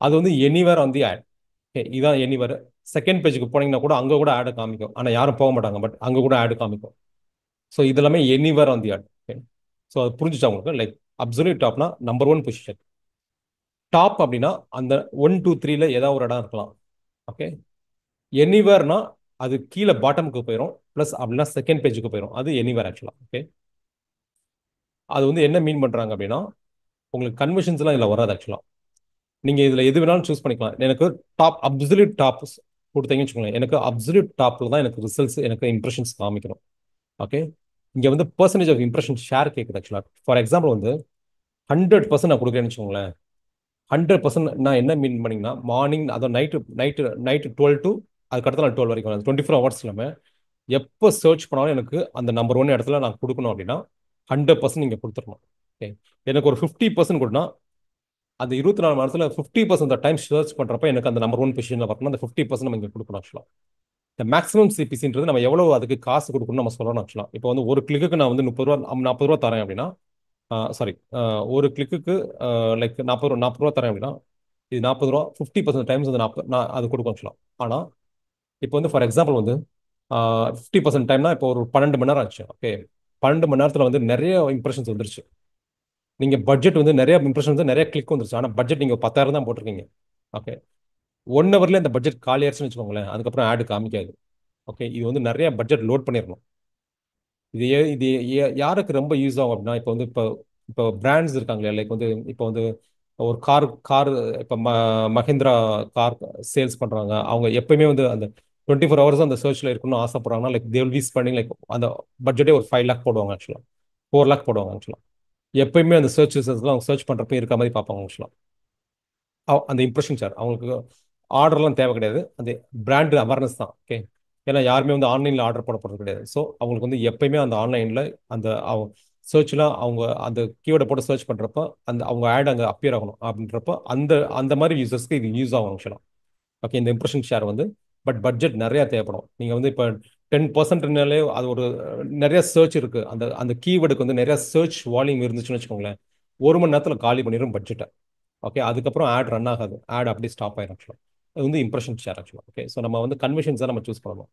அது வந்து anywhere on the ad. Okay. இதான் எனிவேர். செகண்ட் பேஜுக்கு போனீங்கன்னா கூட அங்கே கூட ஆடு காமிக்கும். ஆனால் யாரும் போக மாட்டாங்க. பட் அங்கே கூட ஆடு காமிக்கும். ஸோ இது எல்லாமே anywhere on the ad. Okay. So அது புரிஞ்சுச்சா உங்களுக்கு? லைக் அப்சல்யூட் டாப்னா நம்பர் ஒன் பொசிஷன். டாப் அப்படின்னா அந்த 1 2 3ல ஏதாவது ஒரு இடம் இருக்கலாம். ஓகே. எனிவேர்னா அது கீழே பாட்டமுக்கு போயிடும், ப்ளஸ் அப்படின்னா செகண்ட் பேஜுக்கு போயிடும். அது எனிவேர் ஆக்சுவலாக. ஓகே. அது வந்து என்ன மீன் பண்றாங்க அப்படின்னா, உங்களுக்கு கன்வர்ஷன்ஸ்லாம் இதில் வராது ஆக்சுவலாக. நீங்க இதுல எது வேணாலும் சூஸ் பண்ணிக்கலாம். எனக்கு டாப் அப்சல்யூட் டாப் கொடுத்தீங்கன்னு வச்சுக்கோங்களேன், எனக்கு அப்சல்யூட் டாப்ல தான் எனக்கு ரிசல்ட்ஸ், எனக்கு இம்ப்ரெஷன்ஸ் காமிக்கணும். ஓகே. இங்க வந்து பர்சன்டேஜ் ஆஃப் இம்ப்ரெஷன் ஷேர் கேட்குது ஆக்சுவலாக. ஃபார் எக்ஸாம்பிள் வந்து 100% நான் கொடுக்குறேன்னு வச்சுக்கோங்களேன். 100% நான் என்ன மீன் பண்ணீங்கன்னா, மார்னிங் அதாவது நைட்டு நைட்டு நைட்டு 12 டு அதுக்கடுத்து நான் 12 வரைக்கும் 24 ஹவர்ஸ் இல்லாமல் எப்போ சர்ச் பண்ணாலும் எனக்கு அந்த நம்பர் ஒன் இடத்துல நான் கொடுக்கணும் அப்படின்னா 100% நீங்கள் கொடுத்துடணும். ஓகே. எனக்கு ஒரு 50% கொடுனா அந்த 24 மணி நேரத்தில் 50% டைம் சர்ச் பண்ணுறப்ப எனக்கு அந்த நம்பர் ஒன் பொசிஷனில் வரணும். அந்த 50% நம்ம இங்கே கொடுக்கணும் ஆக்சுவலாக. இந்த மேக்ஸிமம் சிபிசின்றது நம்ம எவ்வளோ அதுக்கு காசு கொடுக்கணும்னு நம்ம சொல்லணும் ஆக்சுவலாக. இப்போ வந்து ஒரு கிளிக்கு நான் வந்து 30 ரூபா 40 ரூபா தரேன் அப்படின்னா, சாரி, ஒரு கிளிக்கு லைக் 40 ரூபா தரேன் அப்படின்னா, இது 40 ரூபா 50% டைம்ஸ் வந்து 40 நான் அது கொடுக்கும் ஆக்சுவலாக. ஆனால் இப்போ வந்து ஃபார் எக்ஸாம்பிள் வந்து 50% டைம்னா இப்போ ஒரு 12 மணி நேரம் ஆச்சு. ஓகே. 12 மணி நேரத்தில் வந்து நிறைய இம்ப்ரெஷன்ஸ் வந்துருச்சு. நீங்கள் பட்ஜெட் வந்து நிறைய இம்ப்ரெஷன்ஸ் நிறைய கிளிக் வந்துருச்சு. ஆனால் பட்ஜெட் நீங்கள் 10,000 தான் போட்டிருக்கீங்க. ஓகே. 1 ஹவர்ல இந்த பட்ஜெட் காலி ஆயிடுச்சுன்னு வச்சுக்கோங்களேன், அதுக்கப்புறம் ஆடு காமிக்காது. ஓகே. இது வந்து நிறைய பட்ஜெட் லோட் பண்ணிடணும். இது யாருக்கு ரொம்ப யூஸ் ஆகும் அப்படின்னா, இப்போ வந்து இப்போ பிராண்ட்ஸ் இருக்காங்களே, லைக் வந்து இப்போ வந்து ஒரு கார் இப்போ மஹிந்திரா கார் சேல்ஸ் பண்றாங்க. அவங்க எப்பயுமே வந்து அந்த 24 ஹவர்ஸ் அந்த சர்ச்ல இருக்கணும்னு ஆசைப்படுறாங்கன்னா, like they will be spending like அந்த பட்ஜெட்டே ஒரு 5 லேக் போடுவாங்க ஆக்சுவலா, 4 லேக் போடுவாங்க ஆக்சுவலா. எப்பயுமே அந்த சர்ச் ரிசல்ட்ஸ்லாம் அவங்க சர்ச் பண்றப்ப இருக்க மாதிரி பார்ப்பாங்க ஆக்சுவலா. அந்த இம்ப்ரெஷன் சார் அவங்களுக்கு ஆர்டர்லாம் தேவை கிடையாது. அந்த பிராண்ட் அவேர்னஸ் தான். ஓகே. ஏன்னா யாருமே வந்து ஆன்லைனில் ஆர்டர் போட போகிறது கிடையாது. ஸோ அவங்களுக்கு வந்து எப்பயுமே அந்த ஆன்லைனில் அந்த சர்ச்ல அவங்க அந்த கீவேர்டை போட்டு சர்ச் பண்ணுறப்ப அந்த அவங்க ஆட் அங்கே அப்பியர் ஆகணும் அப்படின்றப்ப அந்த அந்த மாதிரி யூசர்ஸ்க்கு இது யூஸ் ஆகும் ஆக்சுவலாக. ஓகே. இந்த இம்ப்ரெஷன் ஷேர் வந்து பட்ஜெட் நிறைய தேவைப்படும். நீங்கள் வந்து இப்போ 10%னாலே அது ஒரு நிறைய சர்ச் இருக்கு. அந்த அந்த கீவேர்டுக்கு வந்து நிறைய சர்ச் வால்யூம் இருந்துச்சுன்னு வச்சுக்கோங்களேன், 1 மணி நேரத்தில் காலி பண்ணிடும் பட்ஜெட்டை. ஓகே. அதுக்கப்புறம் ஆட் ரன் ஆகாது. ஆட் அப்படியே ஸ்டாப் ஆயிடும் ஆக்சுவலாக. அது வந்து இம்ப்ரெஷன் ஷேர் ஆக்சுவலாக. ஓகே. ஸோ நம்ம வந்து கன்வென்ஷன்ஸ் தான் நம்ம சூஸ் பண்ணணும்.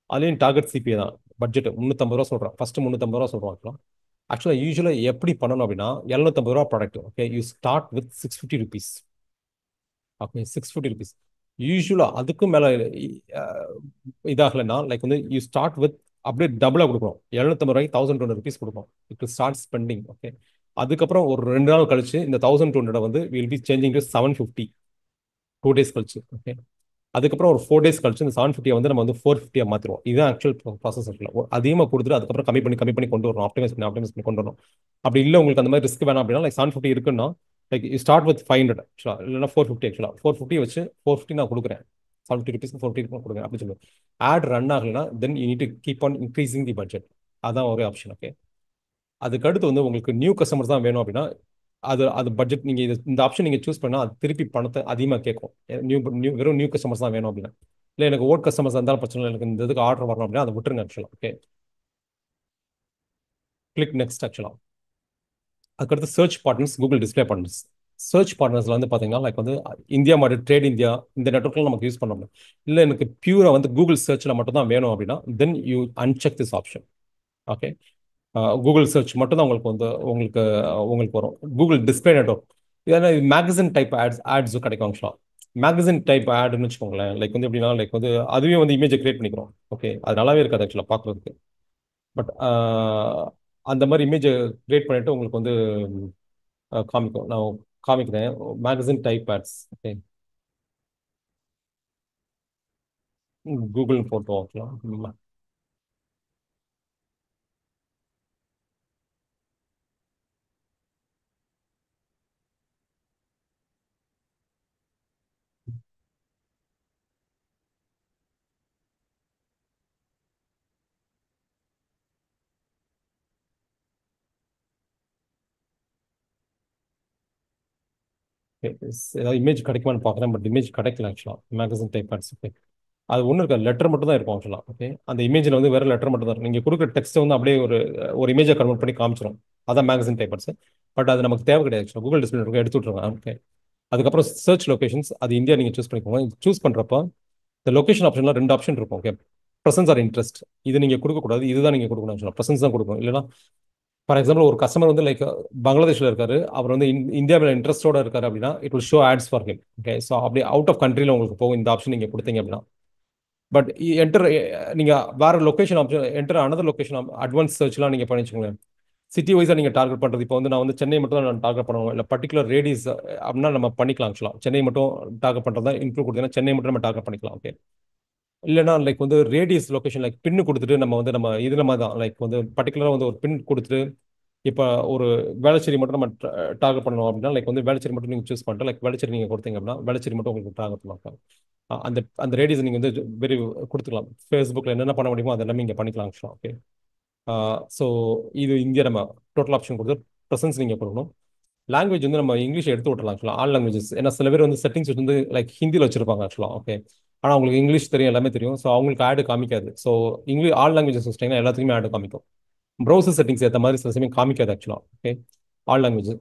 அதுலேயும் டார்கெட் சிபிஏ தான். பட்ஜெட் 350 ரூபா சொல்கிறோம். ஃபர்ஸ்ட் 350 ரூபா சொல்கிறோம் ஆக்சுவலாக. யூஸ்வலாக எப்படி பண்ணணும் அப்படின்னா, 750 ரூபா product. Okay. You start with 650 rupees. Okay. 650 rupees. யூஸ்வலாக அதுக்கும் மேலே இதாகலைன்னா லைக் வந்து யூ ஸ்டார்ட் வித் அப்படியே டபுளாக கொடுக்கணும். 750 ரூபாய்க்கு 1200 rupees கொடுக்கும். It start spending. ஓகே. அதுக்கப்புறம் ஒரு 2 நாள் கழிச்சு இந்த 1200 வந்து will be changing to 750. 2 days கழிச்சு. ஓகே. அதுக்கப்புறம் ஒரு 4 days கழிச்சு இந்த 750 வந்து நம்ம வந்து 450 மாத்திருவோம். இதுதான் ஆக்சுவல் ப்ராசஸ் இருக்குல்ல. அதிகமாக கொடுத்துட்டு அதுக்கப்புறம் கம்மி பண்ணி கொண்டு வரணும். ஆப்டிமைஸ் பண்ணி கொண்டு வரணும். அப்படி இல்லை உங்களுக்கு அந்த மாதிரி ரிஸ்க் வேணாம் அப்படின்னா, லைக் 750 இருக்குன்னா லைக் யூ ஸ்டார்ட் வித் 500 ஆக்சுவலா, இல்லைன்னா 450 ஆக்சுவலா. 450 வச்சு 450 நான் கொடுக்குறேன். 70 rupees 450 கொடுக்குறேன் அப்படின்னு சொல்லுவேன். ஆட் ரன் ஆகலைன்னா then you need to keep on increasing the budget. அதான் ஒரே ஆப்ஷன். ஓகே. அதுக்கு அடுத்து வந்து உங்களுக்கு நியூ கஸ்டமர்ஸ் தான் வேணும் அப்படின்னா, அது அது பட்ஜெட் நீங்கள் இந்த ஆப்ஷன் நீங்கள் சூஸ் பண்ணால் அது திருப்பி பணத்தை அதிகமாக கேட்கும். வெறும் நியூ கஸ்டமர்ஸ் தான் வேணும் அப்படின்னா. இல்லை எனக்கு ஓல்ட் கஸ்டமர்ஸ் இருந்தாலும் பிரச்சனை இல்லை, எனக்கு இந்த இதுக்கு ஆர்டர் வரணும் அப்படின்னா அதை விட்டுருங்க ஆக்சுவலாக. ஓகே. Click next actually. அதுக்கடுத்து search partners, Google display partners. Search பார்ட்னர்ஸ்ல வந்து பார்த்தீங்கன்னா லைக் வந்து இந்தியா மார்க்கெட், ட்ரேட் இந்தியா, இந்த நெட்ஒர்க்லாம் நமக்கு யூஸ் பண்ண முடியும். இல்லை எனக்கு பியூரா வந்து கூகுள் சர்ச்சில் மட்டும் தான் வேணும் அப்படின்னா then you uncheck this option. Okay. Google search மட்டும் தான் உங்களுக்கு வந்து உங்களுக்கு வரும். கூகுள் டிஸ்பிளே நெட்ஒர்க் இதெல்லாம் மேகசின் டைப் ஆட்ஸும் கிடைக்கும் ஆக்சுவலாக. மேகசின் டைப் ஆடுன்னு வச்சுக்கோங்களேன், லைக் வந்து எப்படின்னா லைக் வந்து அதுவே வந்து இமேஜை கிரியேட் பண்ணிக்கிறோம். ஓகே. அது நல்லாவே இருக்காது ஆக்சுவலாக பார்க்குறதுக்கு. பட் அந்த மாதிரி இமேஜை கிரியேட் பண்ணிட்டு உங்களுக்கு வந்து காமிக்கும். நான் காமிக்கிறேன். Magazine type ads. Okay. Google photo ஆக்சுவலாக. ஏதாவது இமேஜ் கிடைக்குமான்னு பார்க்குறேன், பட் இமேஜ் கிடைக்கல ஆக்சுவலாக. Magazine type ads. ஓகே. அது ஒன்றும் இருக்காது, லெட்டர் மட்டும் தான் இருக்கும் ஆக்சுவலாக. ஓகே. அந்த இமேஜில் வந்து வேறு லெட்டர் மட்டும் தான் இருக்கும். நீங்கள் கொடுக்குற டெக்ஸ்ட்டை வந்து அப்படியே ஒரு இமேஜை கன்வெர்ட் பண்ணி காமிச்சிடும். அதான் மேகசின் டைப் ஆட்ஸ். பட் அது நமக்கு தேவை கிடையாது ஆக்சுவலாக. கூகுள் டிஸ்பிளே இருக்கும், எடுத்து விட்ருங்க. ஓகே. அதுக்கப்புறம் சர்ச் லொகேஷன்ஸ், அது இந்தியா நீங்கள் சூஸ் பண்ணிக்கோங்க. சூஸ் பண்ணுறப்போ இந்த லொகேஷன் ஆப்ஷனில் 2 ஆப்ஷன் இருக்கும். ஓகே. Presence R interest. இது நீங்கள் கொடுக்கக்கூடாது, இதுதான் நீங்கள் கொடுக்கணும் ஆக்சுவலாக. ப்ரெசன்ஸ் தான் கொடுக்கணும். இல்லைன்னா ஃபார் எக்ஸாம்பிள் ஒரு கஸ்டமர் வந்து லைக் பங்களாதேஷில் இருக்காரு, அவர் வந்து இந்தியாவில் இன்ட்ரெஸ்டோட இருக்காரு அப்படின்னா it will show ads for him. Okay, so அப்படி அவுட் ஆஃப் கண்ட்ரியில் உங்களுக்கு போகும் இந்த ஆப்ஷன் நீங்கள் கொடுத்தீங்க அப்படின்னா. பட் என்டர் நீங்கள் வேற location option enter another location advance சர்ச்லாம் நீங்கள் பண்ணி வச்சுக்கோங்க. சிட்டி வைஸாக நீங்கள் டார்கெட் பண்ணுறது, இப்போ வந்து நான் வந்து சென்னை மட்டும் தான் நான் டார்கெட் பண்ணுவோம், இல்லை பர்டிகுலர் ரேடியஸ் அப்படின்னா நம்ம பண்ணிக்கலாம். ஆக்சுவலாக சென்னை மட்டும் டார்கெட் பண்ணுறதா இன்க்ளூட் கொடுத்தீங்கன்னா சென்னை மட்டும் நம்ம டார்கெட் பண்ணிக்கலாம். ஓகே, இல்லைனா லைக் வந்து ரேடியஸ் லொகேஷன் லைக் பின்னு கொடுத்துட்டு நம்ம இதில் மாதிரி தான் லைக் வந்து பர்டிகுலராக வந்து ஒரு பின் கொடுத்துட்டு இப்போ ஒரு வேளச்சேரி மட்டும் நம்ம டார்கெட் பண்ணணும் அப்படின்னா லைக் வந்து வேளச்சேரி மட்டும் நீங்கள் சூஸ் பண்ணிட்டு லைக் வேளச்சேரி நீங்கள் கொடுத்தீங்க அப்படின்னா வேளச்சேரி மட்டும் உங்களுக்கு டார்கெட் பண்ணலாம். அந்த அந்த ரேடியஸ் நீங்கள் வந்து வெரி கொடுத்துக்கலாம். ஃபேஸ்புக்கில் என்னென்ன பண்ண முடியுமோ அதெல்லாமே இங்கே பண்ணிக்கலாம் ஆக்சுவலாக. ஓகே, ஸோ இது இங்கே நம்ம டோட்டல் ஆப்ஷன் கொடுத்து ப்ரெசன்ஸ் நீங்கள் கொடுக்கணும். லாங்குவேஜ் வந்து நம்ம இங்கிலீஷ் எடுத்து விட்டுலாம் ஆக்சுவலாக, ஆல் லாங்குவேஜஸ். ஏன்னா சில பேர் வந்து செட்டிங்ஸ் வந்து லைக் ஹிந்தியில் வச்சிருப்பாங்க ஆக்சுவலாக. ஓகே, ஆனால் அவங்களுக்கு இங்கிலீஷ் தெரியும், எல்லாமே தெரியும், ஸோ அவங்களுக்கு ஆடு காமிக்காது. ஸோ இங்கிலீஷ் ஆல் லாங்குவேஜஸ் வச்சிட்டிங்கன்னா எல்லாத்துக்குமே ஆடு காமிக்கும். ப்ரௌசர் செட்டிங்ஸ் ஏற்ற மாதிரி சில சமயம் காமிக்காது ஆக்சுவலாக. Okay, all language.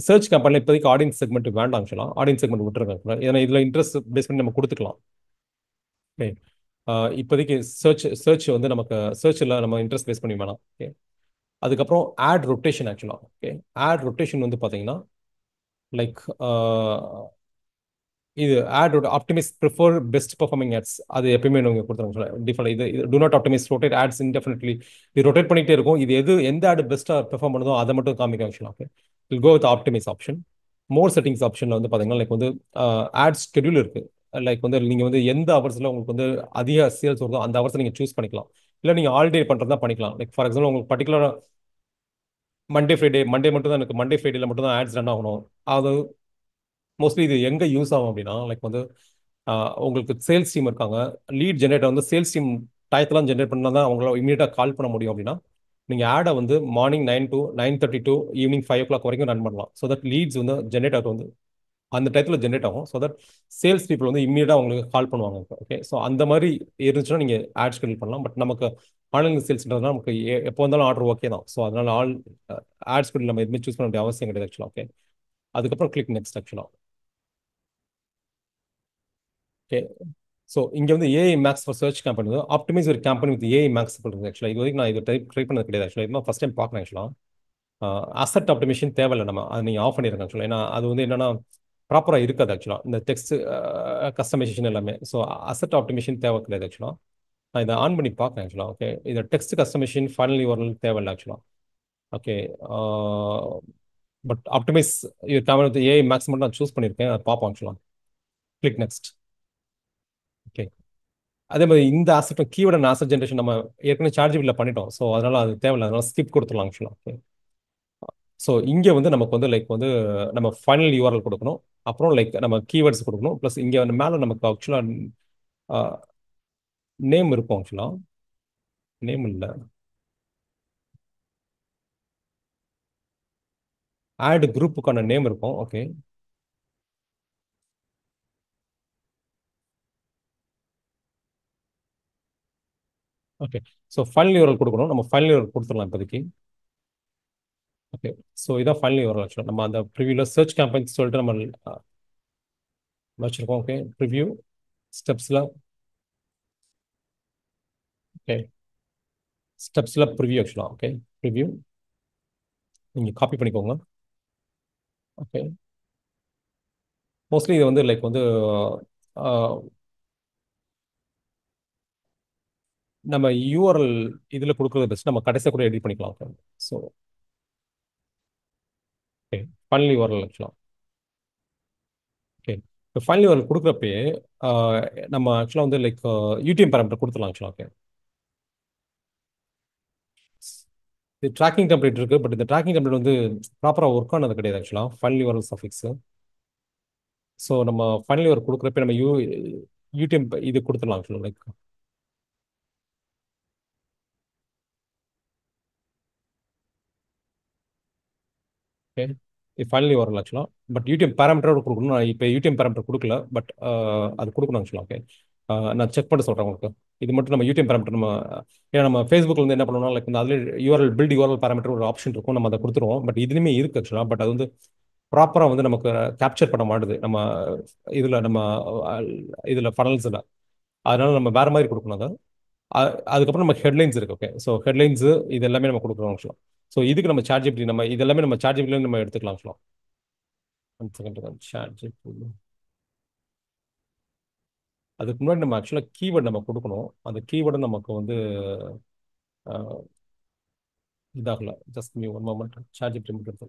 சர்ச் கம்பெனியில் இப்போதைக்கு ஆடியன்ஸ் செக்மெண்ட் வேண்டாம் ஆக்சுவலாக, ஆடியன்ஸ் செக்மெண்ட் விட்டுருக்காங்க. ஏன்னா இதில் இன்ட்ரெஸ்ட் பேஸ் பண்ணி நம்ம கொடுத்துக்கலாம். ஓகே, இப்போதைக்கு சர்ச் வந்து நமக்கு சர்ச்சில் நம்ம இன்ட்ரெஸ்ட் பேஸ் பண்ணி வேணாம். ஓகே, அதுக்கப்புறம் ad rotation actually. Okay, ad rotation வந்து பார்த்தீங்கன்னா லைக் இது ஆடோட optimize prefer best performing ads அது எப்பயுமே நீங்கள் கொடுத்துருங்க டிஃபால்ட். இது do not optimize rotate ads indefinitely. இது ரொட்டேட் பண்ணிட்டே இருக்கும். இது எந்த ஆடு பெஸ்ட்டாக பெர்ஃபார்ம் பண்ணுதோ அதை மட்டும் காமிக்கும் ஆக்சுவலாக. Okay, will go with optimize option. More settings ஆப்ஷனில் வந்து பார்த்தீங்கன்னா லைக் வந்து ஆட் ஸ்கெடியூல் இருக்கு. லைக் வந்து நீங்கள் வந்து எந்த ஹவர்ஸில் உங்களுக்கு வந்து அதிக சேல்ஸ் வருதோ அந்த ஹவர்ஸை நீங்கள் சூஸ் பண்ணிக்கலாம். இல்லை நீங்கள் ஆல் டே பண்ணுறதா பண்ணிக்கலாம். லைக் ஃபார் எக்ஸாம்பிள் உங்களுக்கு பர்டிகுலர் மண்டே மட்டும் தான் எனக்கு மண்டே ஃப்ரைடேல மட்டும் தான் ஆட்ஸ் ரன் ஆகணும். அது மோஸ்ட்லி இது எங்கே யூஸ் ஆகும் அப்படின்னா லைக் வந்து உங்களுக்கு சேல்ஸ் டீம் இருக்காங்க, லீட் ஜென்ரேட்டர் வந்து சேல்ஸ் டீம் டயத்தெல்லாம் ஜென்ரேட் பண்ணால் தான் அவங்களால இமீடியட்டாக கால் பண்ண முடியும். அப்படின்னா நீங்கள் ஆடை வந்து morning 9 to 9:30 to evening 5 o'clock வரைக்கும் ரன் பண்ணலாம். ஸோ தட் லீட்ஸ் வந்து ஜென்ரேட் வந்து அந்த டயத்தில் ஜென்ரேட் ஆகும். ஸோ தட் சேல்ஸ் பீப்புள் வந்து இமீடியட்டாக உங்களுக்கு கால் பண்ணுவாங்க. ஓகே, ஸோ அந்த மாதிரி இருந்துச்சுன்னா நீங்கள் ஆட் ஷெடியூல் பண்ணலாம். பட் நமக்கு ஆன்லைன் சேல்ஸ்ன்றதுனா நமக்கு எப்போ வந்தாலும் ஆர்டர் ஓகே தான். ஸோ அதனால ஆட் ஷெடியூல் நம்ம எதுவுமே சூஸ் பண்ண வேண்டிய அவசியம் கிடையாது ஆக்சுவலாக. ஓகே, அதுக்கப்புறம் கிளிக் நெக்ஸ்ட் ஆக்சுவலாக. ஓகே, ஸோ இங்கே வந்து AI Max for search campaign வந்து ஆப்டிமைஸ் ஒரு கேம்பெயின் வித் ஏஐ மேக்ஸ் பண்ணுறது ஆக்சுவலாக. இது வரைக்கும் நான் இதை ட்ரை பண்ணது கிடையாது ஆக்சுவலாக. இதுதான் ஃபஸ்ட் டைம் பார்க்குறேன் ஆக்சுவலாக. அசெட் ஆப்டிமேஷன் தேவையில்லை, நம்ம அதை நீங்கள் ஆஃப் பண்ணிடுங்க ஆக்சுவலாக. ஏன்னா அது வந்து என்னென்னா ப்ராப்பராக இருக்காது ஆக்சுவலாக இந்த டெக்ஸ்ட் கஸ்டமைசேஷன் எல்லாமே. ஸோ அசெட் ஆப்டிமேஷன் தேவை கிடையாது ஆக்சுவலாக. நான் இதை ஆன் பண்ணி பார்க்குறேன் ஆக்சுவலாக. ஓகே, இதை டெக்ஸ்ட் கஸ்டமைசேஷன் ஃபைனலி வரல தேவையில்லை ஆக்சுவலாக. ஓகே, பட் ஆப்டிமைஸ் இது கேமரா வித் ஏஐ மேக்ஸ் மட்டும் நான் சூஸ் பண்ணியிருக்கேன், அதை பார்ப்போம் ஆக்சுவலாக. Click next. ஓகே, அதே மாதிரி இந்த ஆசெட்டும் கீவேர்ட் அண்ட் ஆசெட் ஜென்ரேஷன் நம்ம ஏற்கனவே சார்ஜபிளில் பண்ணிட்டோம். ஸோ அதனால அது தேவையில்லை, அதனால ஸ்கிப் கொடுத்துடலாம் ஆக்சுவலாக. ஓகே, ஸோ இங்கே வந்து நமக்கு வந்து லைக் வந்து நம்ம ஃபைனல் யூஆர்எல் கொடுக்கணும், அப்புறம் லைக் நம்ம கீவேர்ட்ஸ் கொடுக்கணும், ப்ளஸ் இங்கே வந்து மேலே நமக்கு ஆக்சுவலாக நேம் இருக்கும் ஆக்சுவலாக. நேம் இல்லை, ஆட் குரூப்புக்கான நேம் இருக்கும். Okay, okay, so final URL கொடுக்கணும். நம்ம ஃபைனல் யூஆர்எல் கொடுத்துடலாம் இப்போதைக்கு. ஓகே, ஸோ இதான் ஃபைனல் யூஆர்எல் ஆக்சுவலாக. நம்ம அந்த ப்ரிவியூவில் சர்ச் கேம்பெயின்ஸ் சொல்லிட்டு நம்ம வச்சுருக்கோம். ஓகே, ப்ரிவியூ ஸ்டெப்ஸில். ஓகே, ஸ்டெப்ஸில் ப்ரிவியூ ஆக்சுவலாக. ஓகே, ப்ரிவியூ நீங்கள் காப்பி பண்ணிக்கோங்க. ஓகே, மோஸ்ட்லி இது வந்து லைக் வந்து ஆஹ், நம்ம யூஆர்எல் இதில் கொடுக்குறது பெஸ்ட், நம்ம கடைசியாக கூட எடிட் பண்ணிக்கலாம். Okay, so okay, final URL ஆக்சுவலாக. ஓகே, இப்போ ஃபைனல் யூஆர்எல் கொடுக்குறப்பே நம்ம ஆக்சுவலாக வந்து லைக் யூடிஎம் பேராமீட்டர் கொடுத்துடலாம் ஆக்சுவலாக. ஓகே, இது ட்ராக்கிங் டெம்ப்ளேட் இருக்குது, பட் இந்த ட்ராக்கிங் டெம்ப்ளேட் வந்து ப்ராப்பராக ஒர்க் ஆனது கிடையாது ஆக்சுவலாக. Final URL suffix. ஸோ நம்ம ஃபைனல் யூஆர்எல் கொடுக்குறப்ப நம்ம யூடிஎம் இது கொடுத்துடலாம் ஆக்சுவலாக. லைக் ஓகே, இது ஃபைனலி வரல ஆக்சுவலாக. பட் யூடிஎம் பேராமீட்டரோட கொடுக்கணும். நான் இப்போ யூடிஎம் பேராமீட்டர் கொடுக்கல, பட் அது கொடுக்கணும் ஆக்சுவலாக. ஓகே, நான் செக் பண்ண சொல்கிறேன் உங்களுக்கு. இது மட்டும் நம்ம யூடிஎம் பேராமீட்டர் நம்ம ஏன்னா நம்ம ஃபேஸ்புக்கில் வந்து என்ன பண்ணுவோம்னா லைக் அதில் யூஆர்எல் பில்ட் யூஆர்எல் பேராமீட்டர் ஒரு ஆப்ஷன் இருக்கும், நம்ம அதை கொடுத்துருவோம். பட் இதுலையுமே இருக்குது ஆக்சுவலாக, பட் அது வந்து ப்ராப்பராக வந்து நமக்கு கேப்சர் பண்ண மாட்டுது நம்ம இதில் நம்ம இதில் ஃபனல்ஸில். அதனால நம்ம வேறு மாதிரி கொடுக்கணும் அதை. அதுக்கப்புறம் நம்ம ஹெட்லைன்ஸ் இருக்கு. ஓகே, ஸோ ஹெட்லைன்ஸு இது எல்லாமே நம்ம கொடுக்குறோம் ஆக்சுவலாக. ஸோ இதுக்கு நம்ம சாட் ஜிபிடி நம்ம இதெல்லாமே நம்ம சாட் ஜிபிடில நம்ம எடுத்துக்கலாம் ஆக்சுவலாக. One second, chat GPT. அதுக்கு முன்னாடி நம்ம ஆக்சுவலாக கீவேர்ட் நம்ம கொடுக்கணும். அந்த கீவேர்டை நமக்கு வந்து அஹ், இதாகல. Just me one moment, ChatGPT மட்டும் எடுத்து.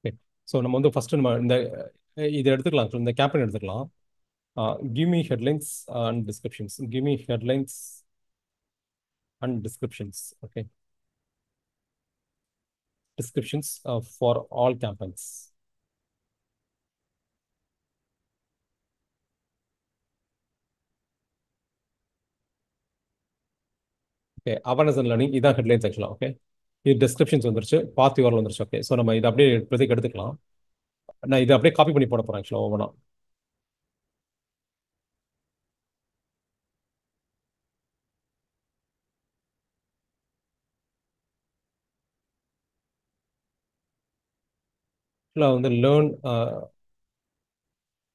ஓகே. ஸோ நம்ம வந்து ஃபர்ஸ்ட் நம்ம இந்த இதை எடுத்துக்கலாம். So, இந்த கேம்பெயின் எடுத்துக்கலாம். Give me headlines and descriptions. Give me headlines and descriptions. Okay. Descriptions for all campaigns. Okay. Awareness and learning இதான் ஹெட்லைன்ஸ் ஆக்சுவலாக. ஓகே. இது டிஸ்கிரிப்ஷன்ஸ் வந்துருச்சு, பாத் யூஆர்எல் வந்துருச்சு. ஓகே. ஸோ நம்ம இதை அப்படியே இப்போதைக்கு எடுத்துக்கலாம். நான் இதை அப்படியே காப்பி பண்ணி போட போகிறேன் ஆக்சுவலாக ஒவ்வொன்றா. ஆக்சுவலாக வந்து learn.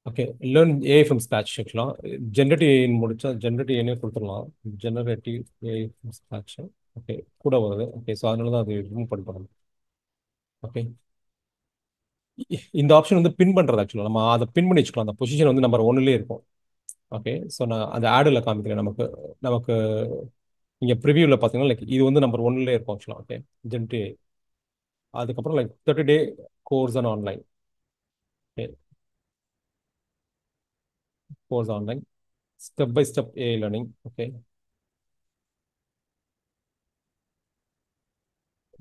Okay. Learn AI from scratch ஆக்சுவலாக. ஜென்ரேட்டிவ் ஏஐ முடிச்சா ஜென்ரேட்டிவ் ஏஐனே கொடுத்துடலாம். Generative AI from scratch. Okay. கூட வருது. ஓகே. ஸோ அதனால தான் அது ரிமூவ் பண்ணி போகிறோம். ஓகே. இந்த ஆப்ஷன் வந்து பின் பண்ணுறது ஆக்சுவலாக நம்ம அதை பின் பண்ணி வச்சுக்கலாம். அந்த பொசிஷன் வந்து நம்பர் ஒன்னுலேயே இருக்கும். ஓகே. ஸோ நான் அந்த ஆடில் காமிக்கிறேன். நமக்கு நமக்கு நீங்கள் ப்ரிவியூவில் பார்த்தீங்கன்னா லைக் இது வந்து நம்பர் ஒன்லேயே இருக்கும் ஆக்சுவலாக. ஓகே. ஜென்டி. அதுக்கப்புறம் like 30 day course and online. Okay. Course online, step by step AI learning. Okay.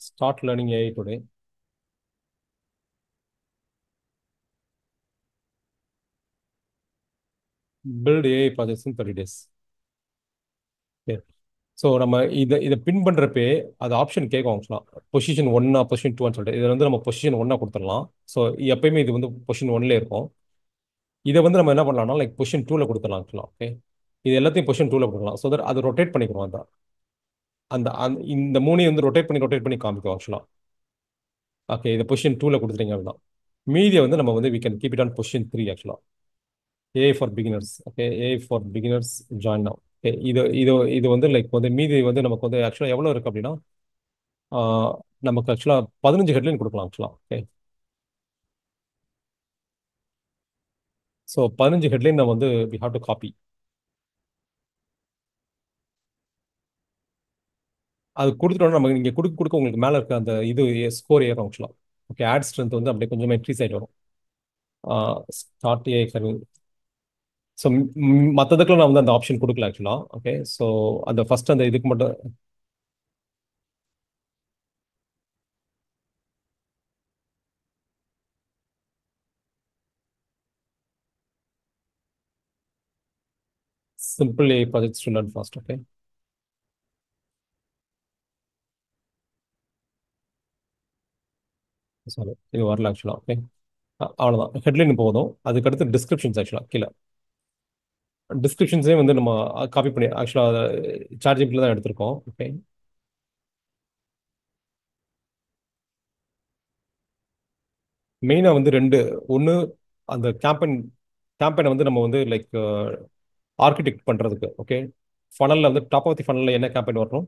Start learning AI today. Build AI projects in 30 days. Okay. So நம்ம இதை பின் பண்ணுறப்பே அது ஆப்ஷன் கேட்கும் ஆக்சுவலாக. பொசிஷன் ஒன்னா பொசிஷன் டூன்னு சொல்லிட்டு இதில் வந்து நம்ம பொசிஷன் ஒன்னா கொடுத்துடலாம். ஸோ எப்பயுமே இது வந்து பொசிஷன் ஒன்லேயே இருக்கும். இதை வந்து நம்ம என்ன பண்ணலாம்னா லைக் பொசிஷன் டூவில் கொடுத்துடலாம் ஆக்சுவலாக. ஓகே. இது எல்லாத்தையும் பொசிஷன் டூவில் கொடுக்கலாம். ஸோ தட் அது ரொட்டேட் பண்ணிக்கிறோம். அந்த அந்த இந்த மூணையும் வந்து ரொட்டேட் பண்ணி காமிக்கும் ஆக்சுவலாக. ஓகே. இதை பொசிஷன் டூவில் கொடுத்துட்டீங்க அப்படின்னா மீதியை வந்து நம்ம வந்து we can keep it on position three actually. AI for beginners. Okay. AI for beginners join now. Okay. இது வந்து லைக் வந்து மீதி வந்து நமக்கு வந்து ஆக்சுவலாக எவ்வளோ இருக்குது அப்படின்னா ஆஹ், நமக்கு ஆக்சுவலாக 15 ஹெட்லைன் கொடுக்கலாம் ஆக்சுவலாக. ஓகே. ஸோ 15 ஹெட்லைன் நம்ம வந்து வி ஹாவ் டு காப்பி. அது கொடுத்துட்டோம்னா நமக்கு நீங்கள் கொடுக்க கொடுக்க உங்களுக்கு மேலே இருக்க அந்த இது ஸ்கோர் ஏறும் ஆக்சுவலாக. ஓகே. ஆட் ஸ்ட்ரென்த் வந்து அப்படியே கொஞ்சம் இன்க்ரீஸ் ஆகிட்டு வரும். Start AI. ஸோ மற்றதுக்குலாம் நான் வந்து அந்த ஆப்ஷன் கொடுக்கல ஆக்சுவலாக. ஓகே. ஸோ அந்த ஃபர்ஸ்ட் அந்த இதுக்கு மட்டும் simple AI projects to learn fast. Okay. Sorry, இது வரல ஆக்சுவலாக. ஓகே. அவ்வளோதான் ஹெட்லைன் போதும். அதுக்கடுத்து டிஸ்கிரிப்ஷன்ஸ் ஆக்சுவலாக கீழே. டிஸ்கிரிப்ஷன்ஸே வந்து நம்ம காப்பி பண்ணி ஆக்சுவலாக சார்ட் ஜிபியில் தான் எடுத்திருக்கோம். ஓகே. மெயினாக வந்து ரெண்டு. ஒன்று, அந்த கேம்பெயினை வந்து நம்ம வந்து லைக் ஆர்கிடெக்ட் பண்ணுறதுக்கு. ஓகே. ஃபனலில் வந்து டாப் ஆஃப் தி ஃபனலில் என்ன கேம்பெயின் வரணும்,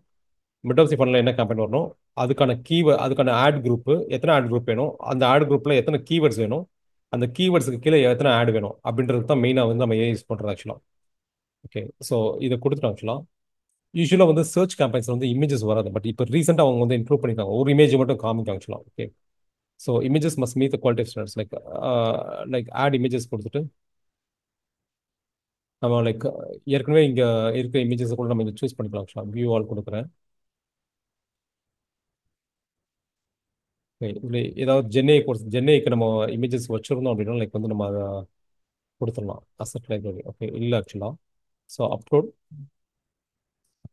மிட் ஆஃப் தி ஃபனலில் என்ன கேம்பெயின் வரணும், அதுக்கான ஆட் குரூப்பு எத்தனை ஆட் குரூப் வேணும், அந்த ஆட் குரூப்பில் எத்தனை கீவேர்ட்ஸ் வேணும், அந்த கீவேர்ட்ஸுக்கு கீழே எத்தனை ஆட் வேணும் அப்படின்றது தான் மெயினாக வந்து நம்ம யூஸ் பண்ணுறது ஆக்சுவலாக. ஓகே. ஸோ இதை கொடுத்துட்டோம் ஆக்சுவலாக. யூஸ்வலாக வந்து சர்ச் கேம்பெயின்ஸ் வந்து இமேஜஸ் வராது. பட் இப்போ ரீசெண்டாக அவங்க வந்து இம்ப்ரூவ் பண்ணியிருக்காங்க. ஒரு இமேஜ் மட்டும் காமிக்கும் ஆக்சுவலாக. Okay. So images must meet the quality of standards. Like ad images கொடுத்துட்டு நம்ம லைக் ஏற்கனவே இங்கே இருக்க இமேஜஸ் கூட நம்ம இங்கே சூஸ் பண்ணிக்கலாம் ஆக்சுவலாக. வியூ ஆல் கொடுக்குறேன். இதில் ஏதாவது ஜென்ஏக்கு நம்ம இமேஜஸ் வச்சிருந்தோம் அப்படின்னா லைக் வந்து நம்ம அதை கொடுத்துடலாம் அசட் லைப்ரரி. ஓகே. இல்லை ஆக்சுவலாக. So upload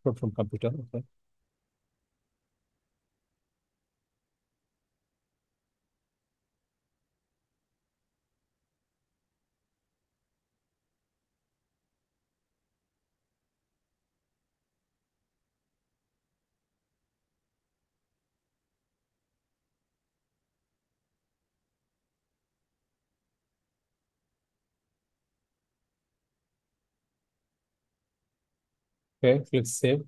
from computer. Okay. Okay. Click save.